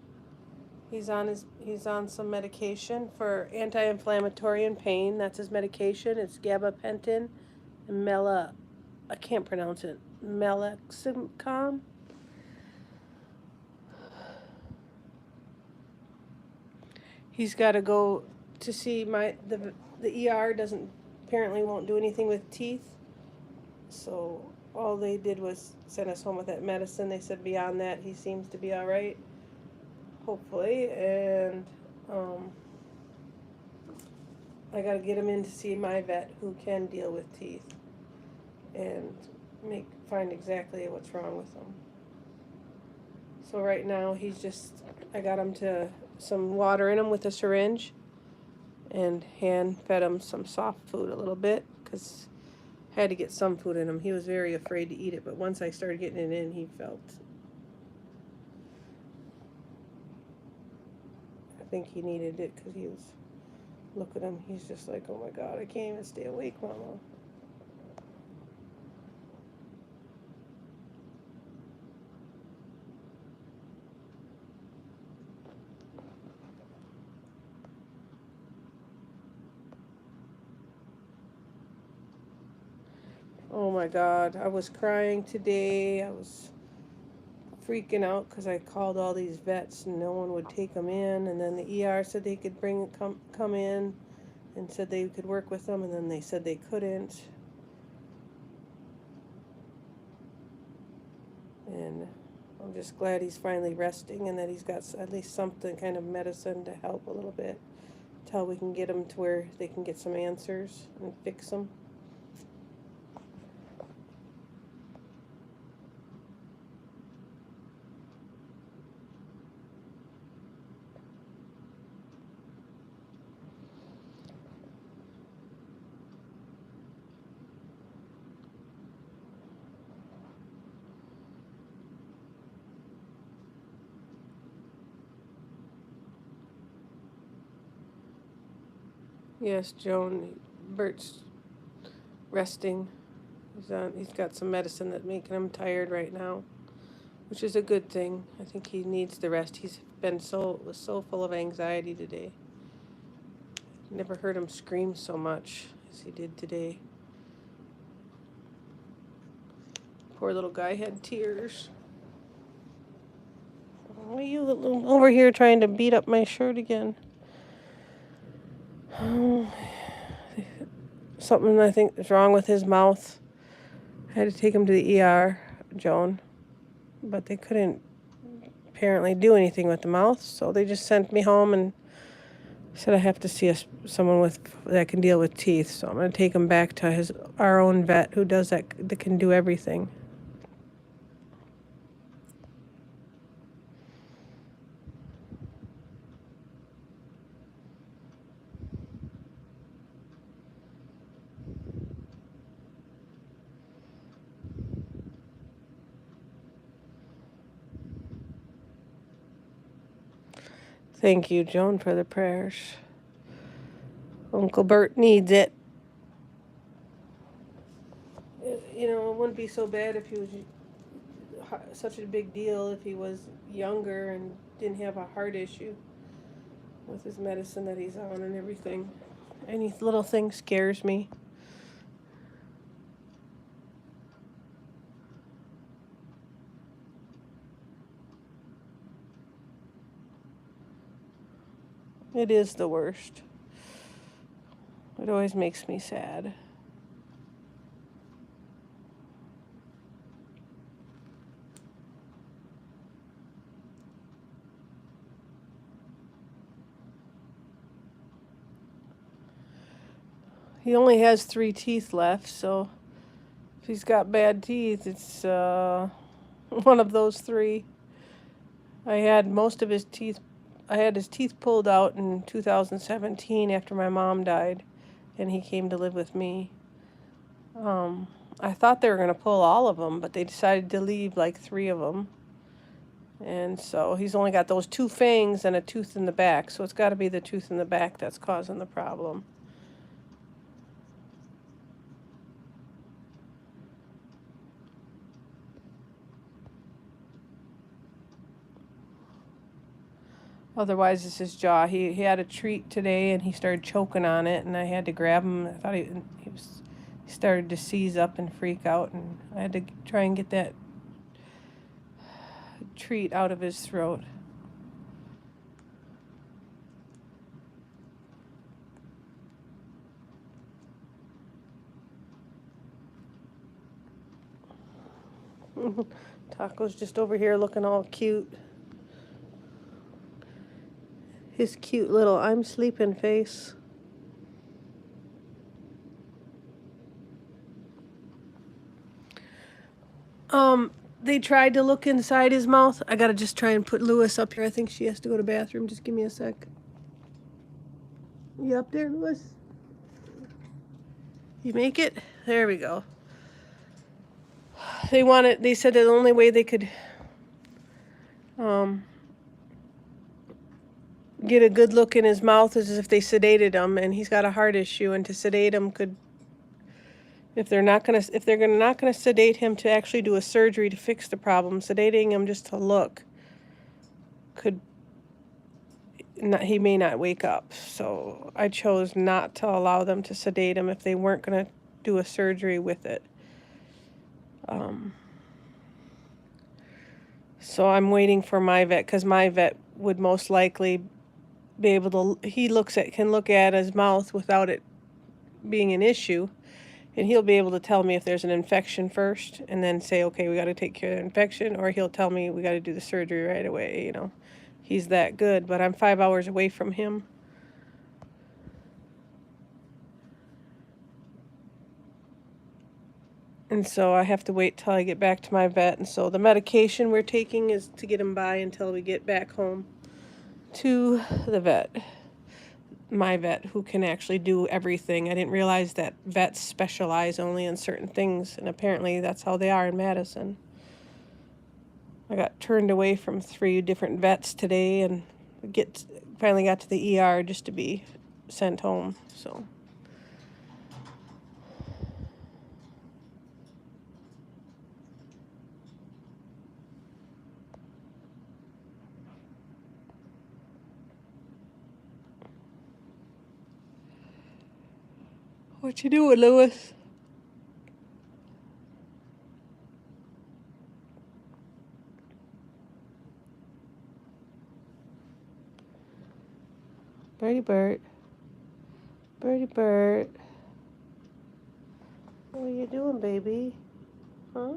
He's on some medication for anti-inflammatory and pain. That's his medication. It's gabapentin and I can't pronounce it. Meloxicam. He's got to go to see the ER apparently won't do anything with teeth. So all they did was send us home with that medicine. They said beyond that he seems to be all right, hopefully, and I got to get him in to see my vet who can deal with teeth and find exactly what's wrong with him. So right now I got him to some water in him with a syringe and hand fed him some soft food a little bit because I had to get some food in him. He was very afraid to eat it, but once I started getting it in, he felt... I think he needed it because he was... Look at him. He's just like, oh my God, I can't even stay awake, Mama. Oh my God, I was crying today. I was freaking out because I called all these vets and no one would take them in. And then the ER said they could come in and said they could work with them. And then they said they couldn't. And I'm just glad he's finally resting and that he's got at least something kind of medicine to help a little bit until we can get him to where they can get some answers and fix them. Yes, Joan, Burt's resting. He's got some medicine that's making him tired right now, which is a good thing. I think he needs the rest. He's was so full of anxiety today. Never heard him scream so much as he did today. Poor little guy had tears. Why are you over here trying to beat up my shirt again? Something I think is wrong with his mouth. I had to take him to the ER, Joan, but they couldn't apparently do anything with the mouth, so they just sent me home and said I have to see someone that can deal with teeth. So I'm going to take him back to our own vet who does that can do everything. Thank you, Joan, for the prayers. Uncle Burt needs it. You know, it wouldn't be so bad if he was such a big deal if he was younger and didn't have a heart issue with his medicine that he's on and everything. Any little thing scares me. It is the worst. It always makes me sad. He only has 3 teeth left, so if he's got bad teeth, it's one of those 3. I had his teeth pulled out in 2017 after my mom died, and he came to live with me. I thought they were going to pull all of them, but they decided to leave like 3 of them. And so he's only got those 2 fangs and a tooth in the back, so it's got to be the tooth in the back that's causing the problem. Otherwise, it's his jaw. He had a treat today, and he started choking on it, and I had to grab him. I thought he started to seize up and freak out, and I had to try and get that treat out of his throat. Taco's just over here looking all cute. His cute little I'm sleeping face. They tried to look inside his mouth. I gotta just try and put Lewis up here. I think she has to go to the bathroom. Just give me a sec. You up there, Lewis? You make it? There we go. They said that the only way they could get a good look in his mouth is if they sedated him, and he's got a heart issue, and to sedate him if they're not gonna sedate him to actually do a surgery to fix the problem, sedating him just to look he may not wake up. So I chose not to allow them to sedate him if they weren't gonna do a surgery with it. So I'm waiting for my vet, because my vet would most likely be able to, can look at his mouth without it being an issue, and he'll be able to tell me if there's an infection first and then say, okay, we got to take care of the infection, or he'll tell me we got to do the surgery right away. You know, he's that good, but I'm 5 hours away from him. And so I have to wait till I get back to my vet. And so the medication we're taking is to get him by until we get back home to the vet. My vet, who can actually do everything. I didn't realize that vets specialize only in certain things, and apparently that's how they are in Madison. I got turned away from 3 different vets today, and finally got to the ER just to be sent home. So What you doing, Lewis? Birdie Burt. Birdie Burt. What are you doing, baby? Huh?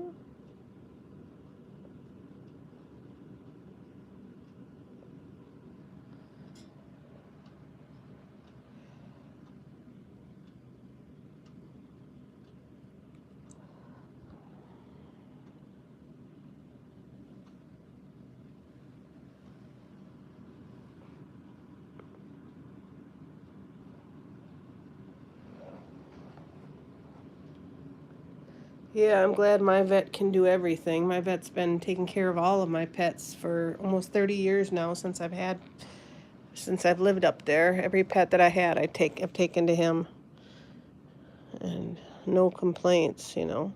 Yeah, I'm glad my vet can do everything. My vet's been taking care of all of my pets for almost 30 years now since I've lived up there. Every pet that I had, I've taken to him. And no complaints, you know.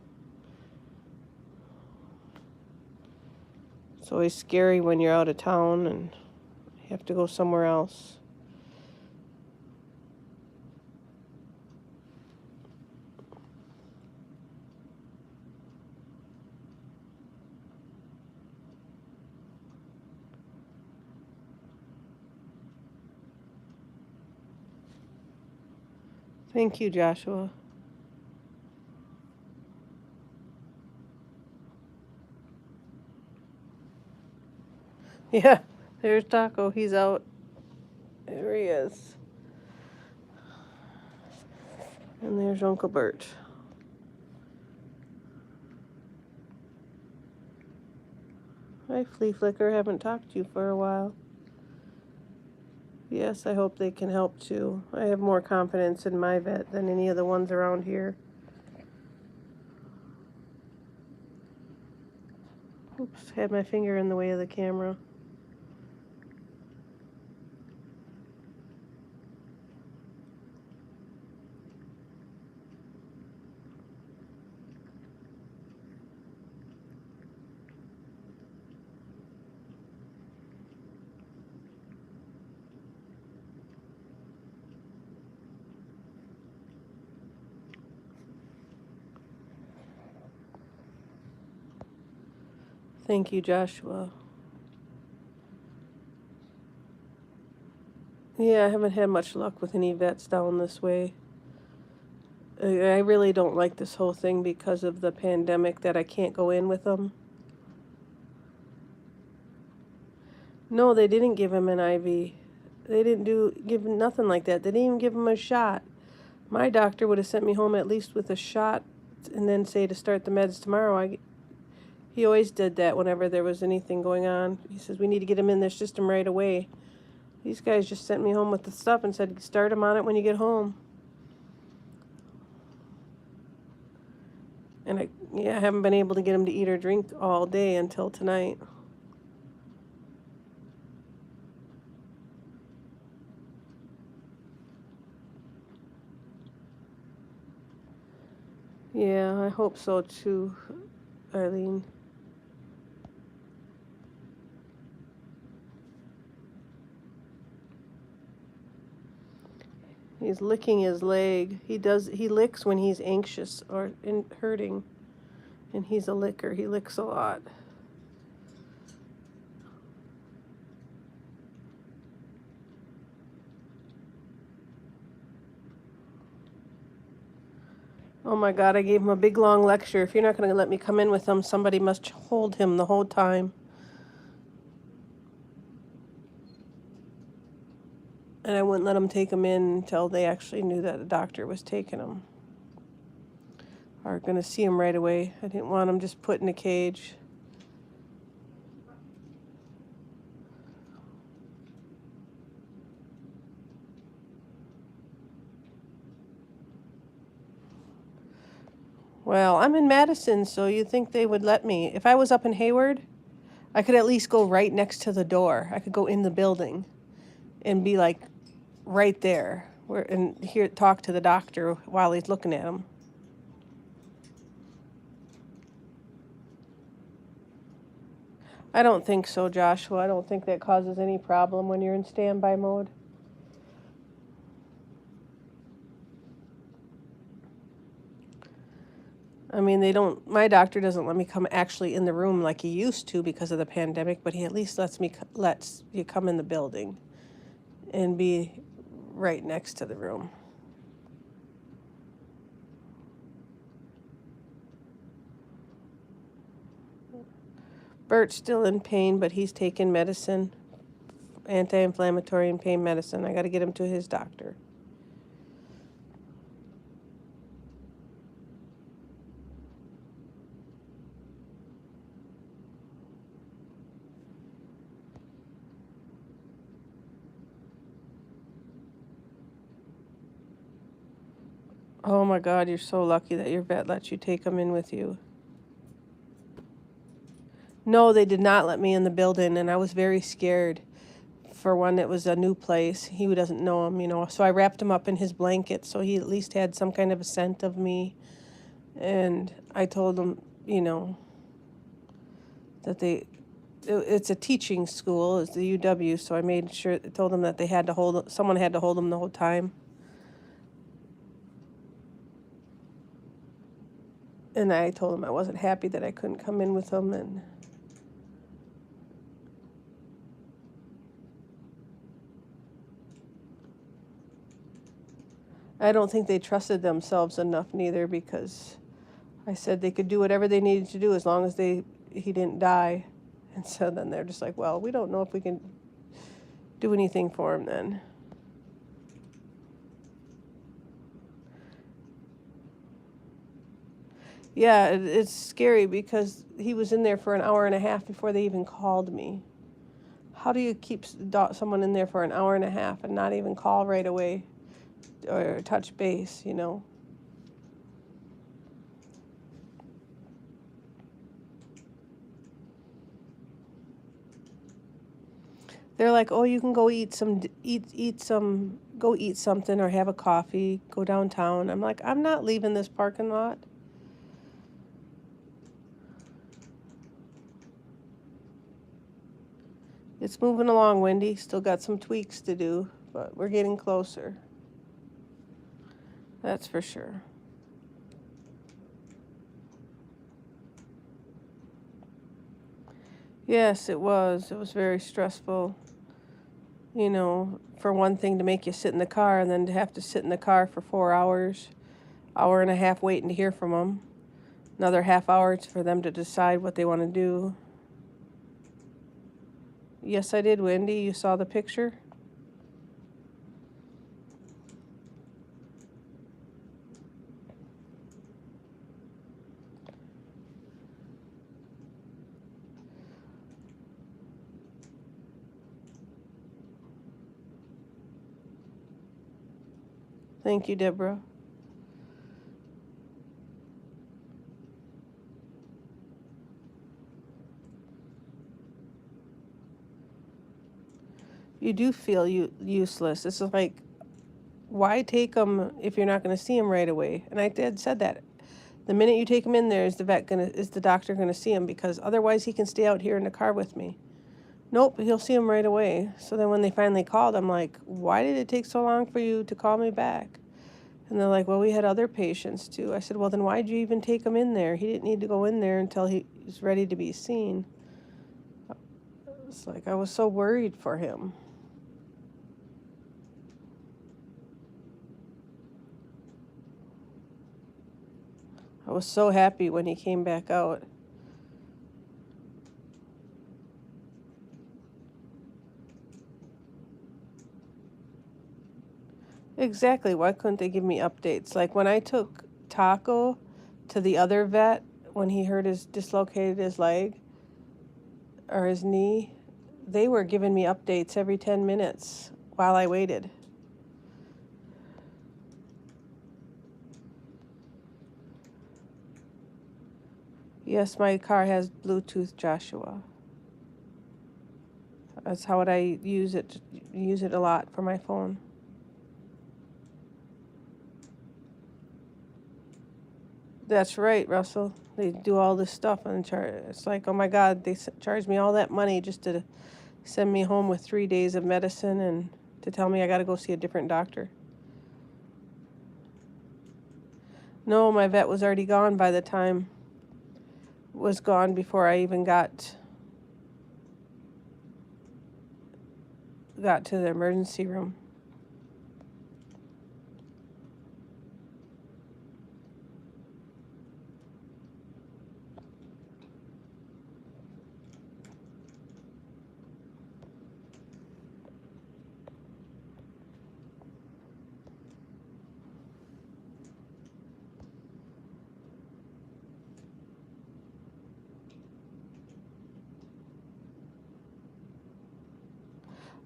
It's always scary when you're out of town and you have to go somewhere else. Thank you, Joshua. Yeah, there's Taco. He's out. There he is. And there's Uncle Burt. Hi, Flea Flicker. Haven't talked to you for a while. Yes, I hope they can help too. I have more confidence in my vet than any of the ones around here. Oops, had my finger in the way of the camera. Thank you, Joshua. Yeah, I haven't had much luck with any vets down this way. I really don't like this whole thing because of the pandemic that I can't go in with them. No, they didn't give him an IV. They didn't give him nothing like that. They didn't even give him a shot. My doctor would have sent me home at least with a shot and then say to start the meds tomorrow. He always did that whenever there was anything going on. He says, we need to get him in their system right away. These guys just sent me home with the stuff and said, start him on it when you get home. And I haven't been able to get him to eat or drink all day until tonight. Yeah, I hope so too, Eileen. He's licking his leg. He licks when he's anxious or hurting. And he's a licker. He licks a lot. Oh my God, I gave him a big long lecture. If you're not going to let me come in with him, somebody must hold him the whole time. And I wouldn't let him take him in until they actually knew that a doctor was taking him. Or going to see him right away. I didn't want him just put in a cage. Well, I'm in Madison, so you'd think they would let me. If I was up in Hayward, I could at least go right next to the door. I could go in the building and be like right there and talk to the doctor while he's looking at him. I don't think so, Joshua. I don't think that causes any problem when you're in standby mode. I mean, my doctor doesn't let me come actually in the room like he used to because of the pandemic, but he at least lets you come in the building and be right next to the room. Burt's still in pain, but he's taking medicine, anti-inflammatory and pain medicine. I got to get him to his doctor. Oh my God, you're so lucky that your vet lets you take him in with you. No, they did not let me in the building, and I was very scared. For one, it was a new place. He doesn't know him, you know. So I wrapped him up in his blanket so he at least had some kind of a scent of me. And I told him, you know, that it's a teaching school, it's the UW, so I made sure, told them that someone had to hold them the whole time. And I told them I wasn't happy that I couldn't come in with them, and I don't think they trusted themselves enough neither, because I said they could do whatever they needed to do as long as he didn't die. And so then they're just like, well, we don't know if we can do anything for him then. Yeah, it's scary because he was in there for an hour and a half before they even called me. How do you keep someone in there for an hour and a half and not even call right away or touch base, you know? They're like, oh, you can go go eat something or have a coffee, go downtown. I'm like, I'm not leaving this parking lot. It's moving along, Wendy. Still got some tweaks to do, but we're getting closer. That's for sure. Yes, it was. It was very stressful. You know, for one thing, to make you sit in the car and then to have to sit in the car for 4 hours, hour and a half waiting to hear from them. Another half hour for them to decide what they want to do. Yes, I did, Wendy. You saw the picture? Thank you, Deborah. You do feel useless. It's like, why take them if you're not going to see them right away? And I did said that. The minute you take him in there, is the doctor gonna see him? Because otherwise he can stay out here in the car with me. Nope, he'll see him right away. So then when they finally called, I'm like, why did it take so long for you to call me back? And they're like, well, we had other patients too. I said, well, then why'd you even take him in there? He didn't need to go in there until he was ready to be seen. It's like, I was so worried for him. I was so happy when he came back out. Exactly. Why couldn't they give me updates? Like when I took Taco to the other vet when he dislocated his leg or his knee, they were giving me updates every 10 minutes while I waited. Yes, my car has Bluetooth, Joshua. That's how I use it a lot for my phone. That's right, Russell. They do all this stuff and it's like, oh my God, they charge me all that money just to send me home with 3 days of medicine and to tell me I got to go see a different doctor. No, my vet was already gone by the time, was gone before I even got to the emergency room.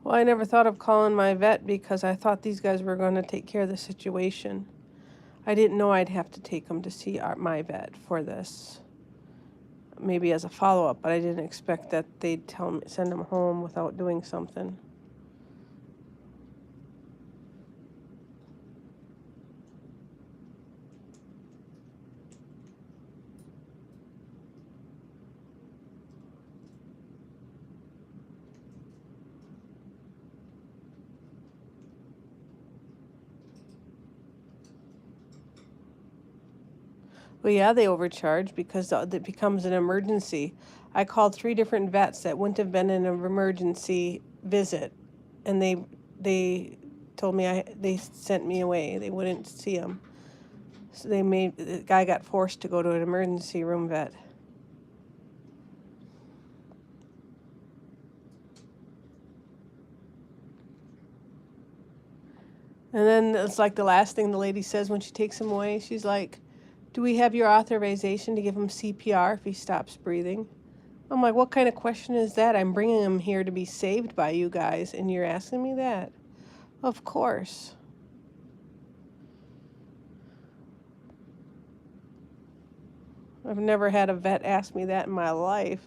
Well, I never thought of calling my vet because I thought these guys were going to take care of the situation. I didn't know I'd have to take them to see my vet for this. Maybe as a follow-up, but I didn't expect that they'd send them home without doing something. Well, yeah, they overcharge because it becomes an emergency. I called 3 different vets that wouldn't have been in an emergency visit, and they told me they sent me away. They wouldn't see them. So the guy got forced to go to an emergency room vet. And then it's like the last thing the lady says when she takes him away. She's like, "Do we have your authorization to give him CPR if he stops breathing?" I'm like, what kind of question is that? I'm bringing him here to be saved by you guys, and you're asking me that? Of course. I've never had a vet ask me that in my life.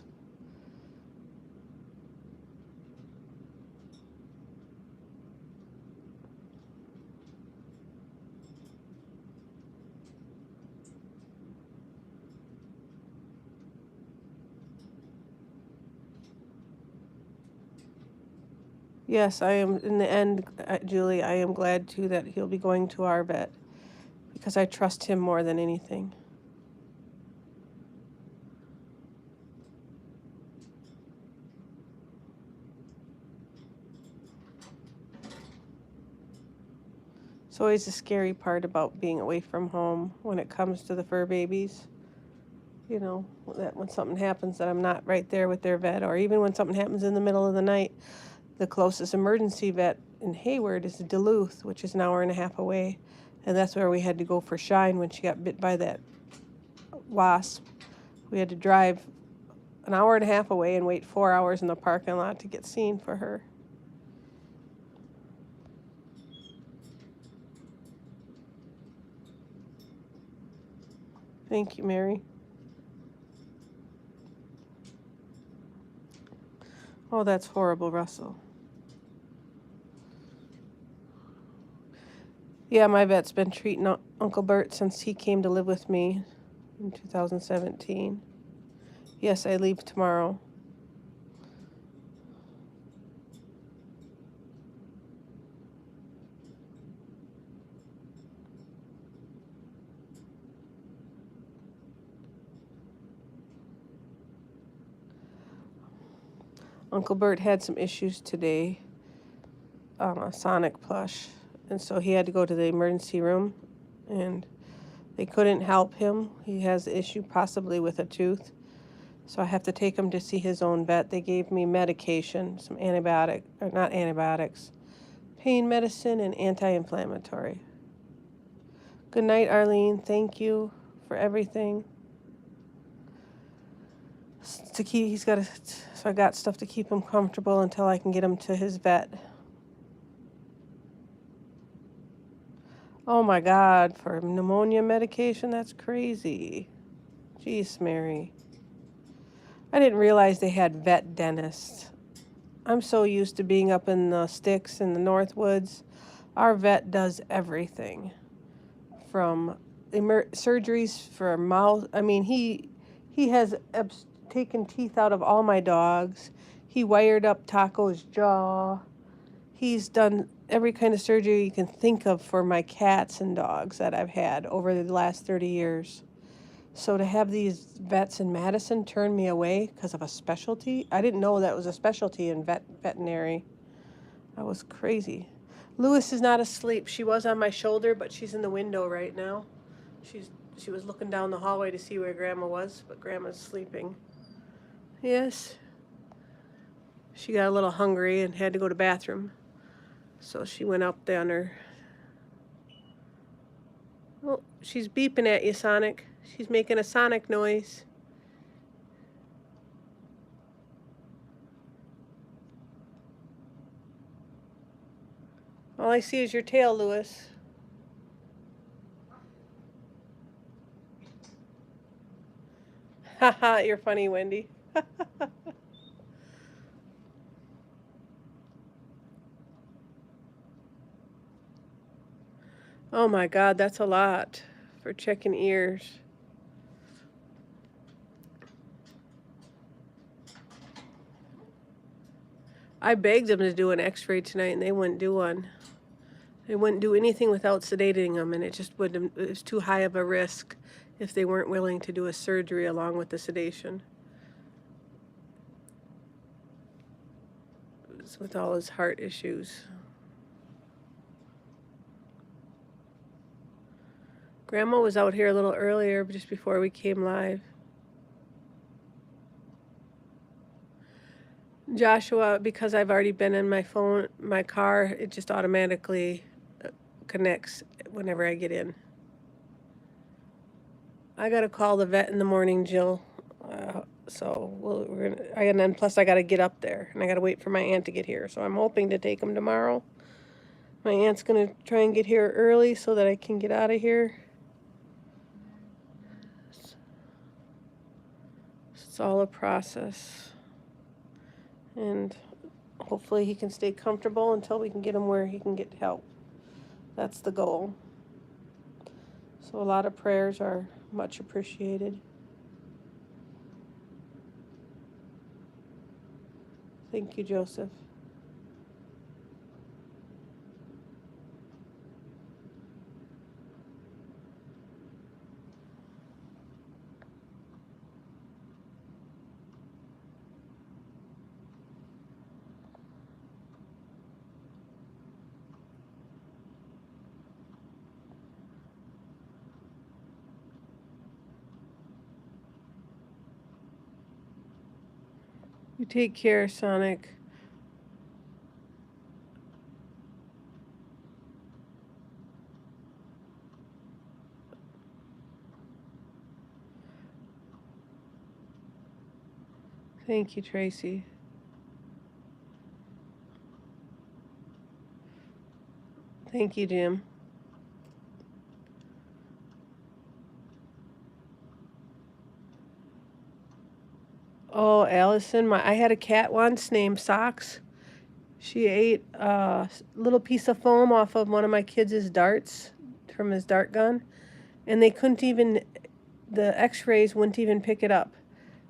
Yes, I am, in the end, Julie, I am glad too that he'll be going to our vet because I trust him more than anything. It's always the scary part about being away from home when it comes to the fur babies. You know, that when something happens that I'm not right there with their vet, or even when something happens in the middle of the night. The closest emergency vet in Hayward is Duluth, which is an hour and a half away. And that's where we had to go for Shine when she got bit by that wasp. We had to drive an hour and a half away and wait 4 hours in the parking lot to get seen for her. Thank you, Mary. Oh, that's horrible, Russell. Yeah, my vet's been treating Uncle Burt since he came to live with me in 2017. Yes, I leave tomorrow. Uncle Burt had some issues today, a Sonic plush, and so he had to go to the emergency room, and they couldn't help him. He has an issue possibly with a tooth, so I have to take him to see his own vet. They gave me medication, some pain medicine, and anti-inflammatory. Good night, Arlene. Thank you for everything. So I got stuff to keep him comfortable until I can get him to his vet. Oh my God, for pneumonia medication? That's crazy. Jeez, Mary. I didn't realize they had vet dentists. I'm so used to being up in the sticks in the Northwoods. Our vet does everything. From surgeries for mouth. I mean, he has taken teeth out of all my dogs. He wired up Taco's jaw. He's done every kind of surgery you can think of for my cats and dogs that I've had over the last 30 years. So to have these vets in Madison turn me away because of a specialty, I didn't know that was a specialty in veterinary. That was crazy. Lewis is not asleep. She was on my shoulder, but she's in the window right now. She was looking down the hallway to see where Grandma was, but Grandma's sleeping. Yes. She got a little hungry and had to go to the bathroom. So she went up there on her. Oh, she's beeping at you, Sonic. She's making a Sonic noise. All I see is your tail, Lewis. Haha, you're funny, Wendy. Oh my God, that's a lot for checking ears. I begged them to do an x-ray tonight and they wouldn't do one. They wouldn't do anything without sedating them, and it was too high of a risk if they weren't willing to do a surgery along with the sedation. It's with all his heart issues. Grandma was out here a little earlier, just before we came live. Joshua, because I've already been in my car, it just automatically connects whenever I get in. I gotta call the vet in the morning, Jill. And plus I gotta get up there, and I gotta wait for my aunt to get here. So I'm hoping to take him tomorrow. My aunt's gonna try and get here early so that I can get out of here. It's all a process. And hopefully he can stay comfortable until we can get him where he can get help. That's the goal. So a lot of prayers are much appreciated. Thank you, Joseph. You take care, Sonic. Thank you, Tracy. Thank you, Jim. Oh, Allison, I had a cat once named Socks. She ate a little piece of foam off of one of my kids' darts from his dart gun, and they couldn't even, the x-rays wouldn't even pick it up.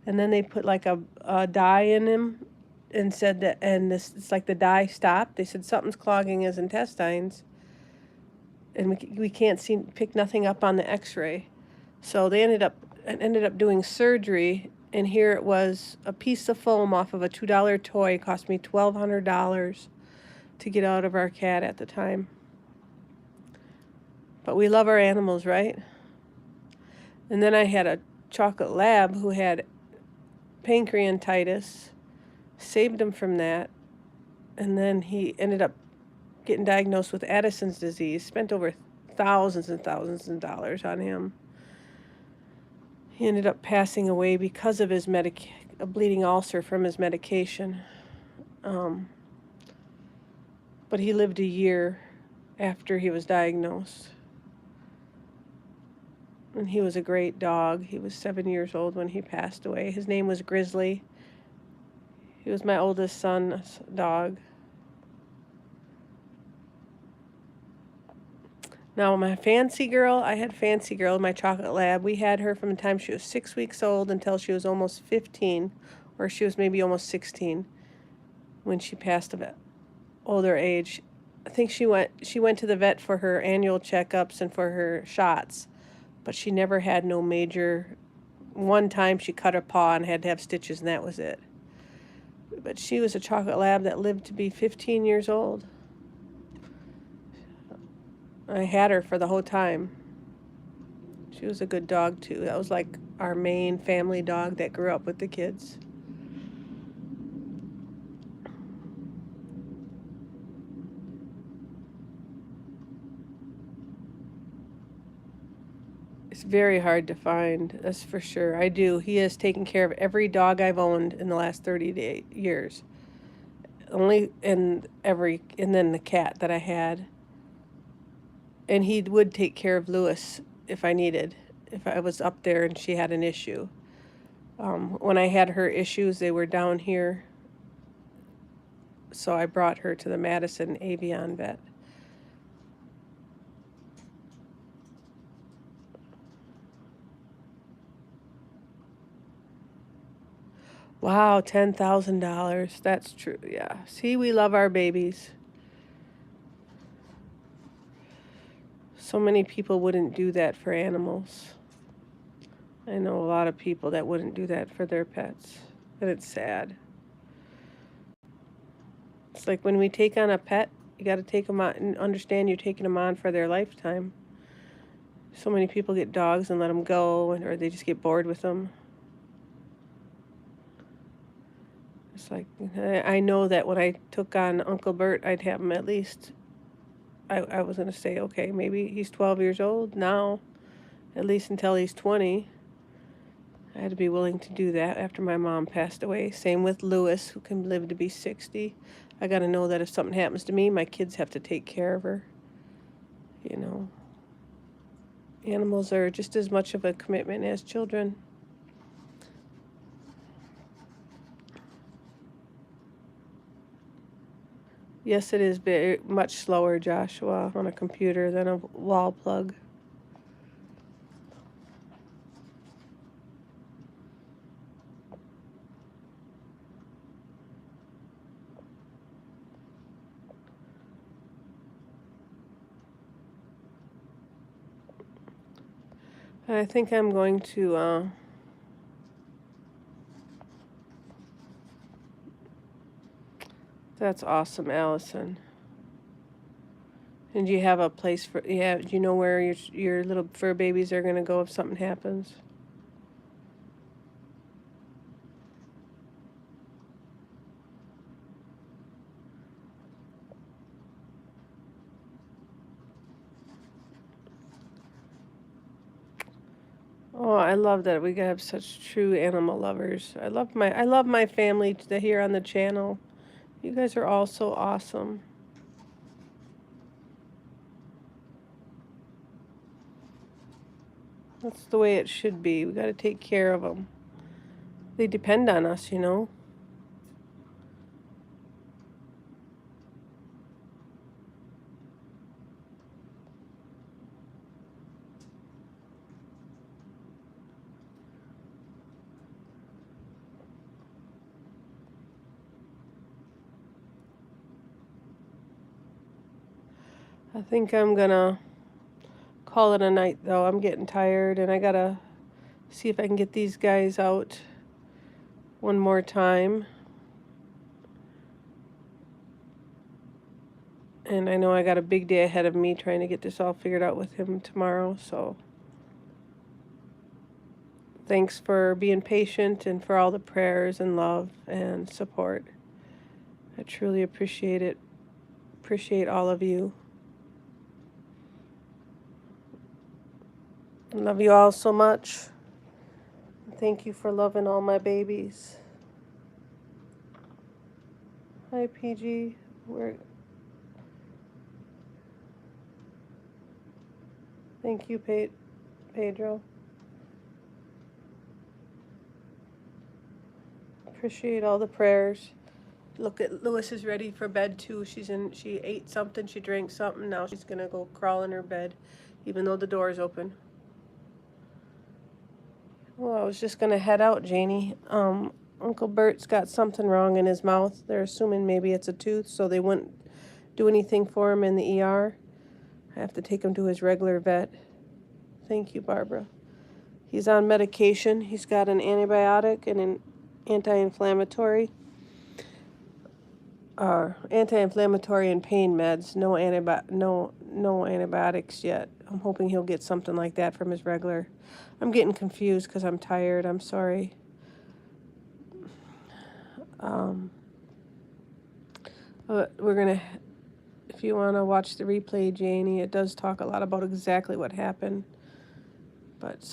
And then they put like a dye in him and said that, and it's like the dye stopped. They said something's clogging his intestines, and we can't pick nothing up on the x-ray. So they ended up doing surgery. And here it was, a piece of foam off of a $2 toy. It cost me $1,200 to get out of our cat at the time. But we love our animals, right? And then I had a chocolate lab who had pancreatitis, saved him from that, and then he ended up getting diagnosed with Addison's disease, spent over thousands and thousands of dollars on him. He ended up passing away because of his a bleeding ulcer from his medication. But he lived a year after he was diagnosed. And he was a great dog. He was 7 years old when he passed away. His name was Grizzly. He was my oldest son's dog. Now, my Fancy Girl, I had Fancy Girl, my chocolate lab. We had her from the time she was 6 weeks old until she was almost 15, or she was maybe almost 16 when she passed of older age. I think she went to the vet for her annual checkups and for her shots, but she never had no major. One time she cut her paw and had to have stitches, and that was it. But she was a chocolate lab that lived to be 15 years old. I had her for the whole time. She was a good dog too. That was like our main family dog that grew up with the kids. It's very hard to find, that's for sure. I do. He has taken care of every dog I've owned in the last 30 years. And then the cat that I had. And he would take care of Lewis if I was up there and she had an issue. When I had her issues, they were down here. So I brought her to the Madison Avian vet. Wow, $10,000. That's true, yeah. See, we love our babies. So many people wouldn't do that for animals. I know a lot of people that wouldn't do that for their pets, and it's sad. It's like when we take on a pet, you got to take them on and understand you're taking them on for their lifetime. So many people get dogs and let them go, or they just get bored with them. It's like, I know that when I took on Uncle Burt, I'd have him at least, I was going to say, okay, maybe he's 12 years old now, at least until he's 20. I had to be willing to do that after my mom passed away. Same with Lewis, who can live to be 60. I got to know that if something happens to me, my kids have to take care of her. You know, animals are just as much of a commitment as children. Yes, it is very much slower, Joshua, on a computer than a wall plug. I think I'm going to that's awesome, Allison. And do you have a place for, do you know where your little fur babies are going to go if something happens? Oh, I love that we have such true animal lovers. I love my family here on the channel. You guys are all so awesome. That's the way it should be. We got to take care of them. They depend on us, you know. I think I'm gonna call it a night, though. I'm getting tired, and I gotta see if I can get these guys out one more time. And I know I got a big day ahead of me trying to get this all figured out with him tomorrow, so thanks for being patient and for all the prayers and love and support. I truly appreciate it. Appreciate all of you. I love you all so much. Thank you for loving all my babies. Hi, PG. Thank you, Pedro. Appreciate all the prayers. Look at Lewis is ready for bed too. She ate something, she drank something. Now she's gonna go crawl in her bed, even though the door is open. Well, I was just gonna head out, Janie. Uncle Bert's got something wrong in his mouth. They're assuming maybe it's a tooth, so they wouldn't do anything for him in the ER. I have to take him to his regular vet. Thank you, Barbara. He's on medication. He's got an antibiotic and an anti-inflammatory. Anti-inflammatory and pain meds. No antibiotics yet. I'm hoping he'll get something like that from his regular. I'm getting confused because I'm tired. I'm sorry. We're gonna. If you want to watch the replay, Janie, it does talk a lot about exactly what happened. But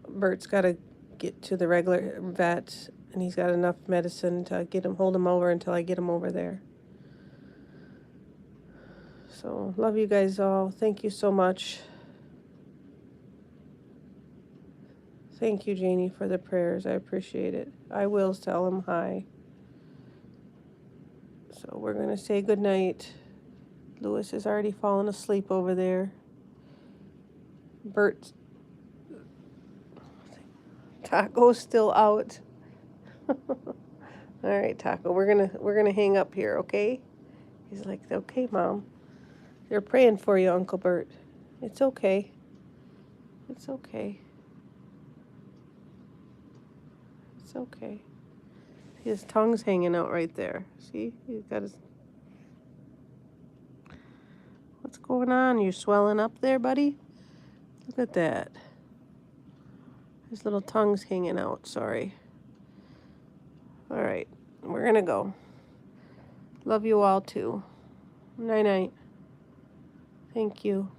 Burt's got to get to the regular vet, and he's got enough medicine to hold him over until I get him over there. So, love you guys all. Thank you so much. Thank you, Janie, for the prayers. I appreciate it. I will tell him hi. So we're going to say goodnight. Lewis is already fallen asleep over there. Burt, Taco's still out. All right, Taco, we're gonna hang up here, okay? He's like, okay, Mom. They're praying for you, Uncle Burt. It's okay. It's okay. It's okay. His tongue's hanging out right there. See? He's got his... What's going on? You swelling up there, buddy? Look at that. His little tongue's hanging out. Sorry. All right. We're going to go. Love you all, too. Night-night. Thank you.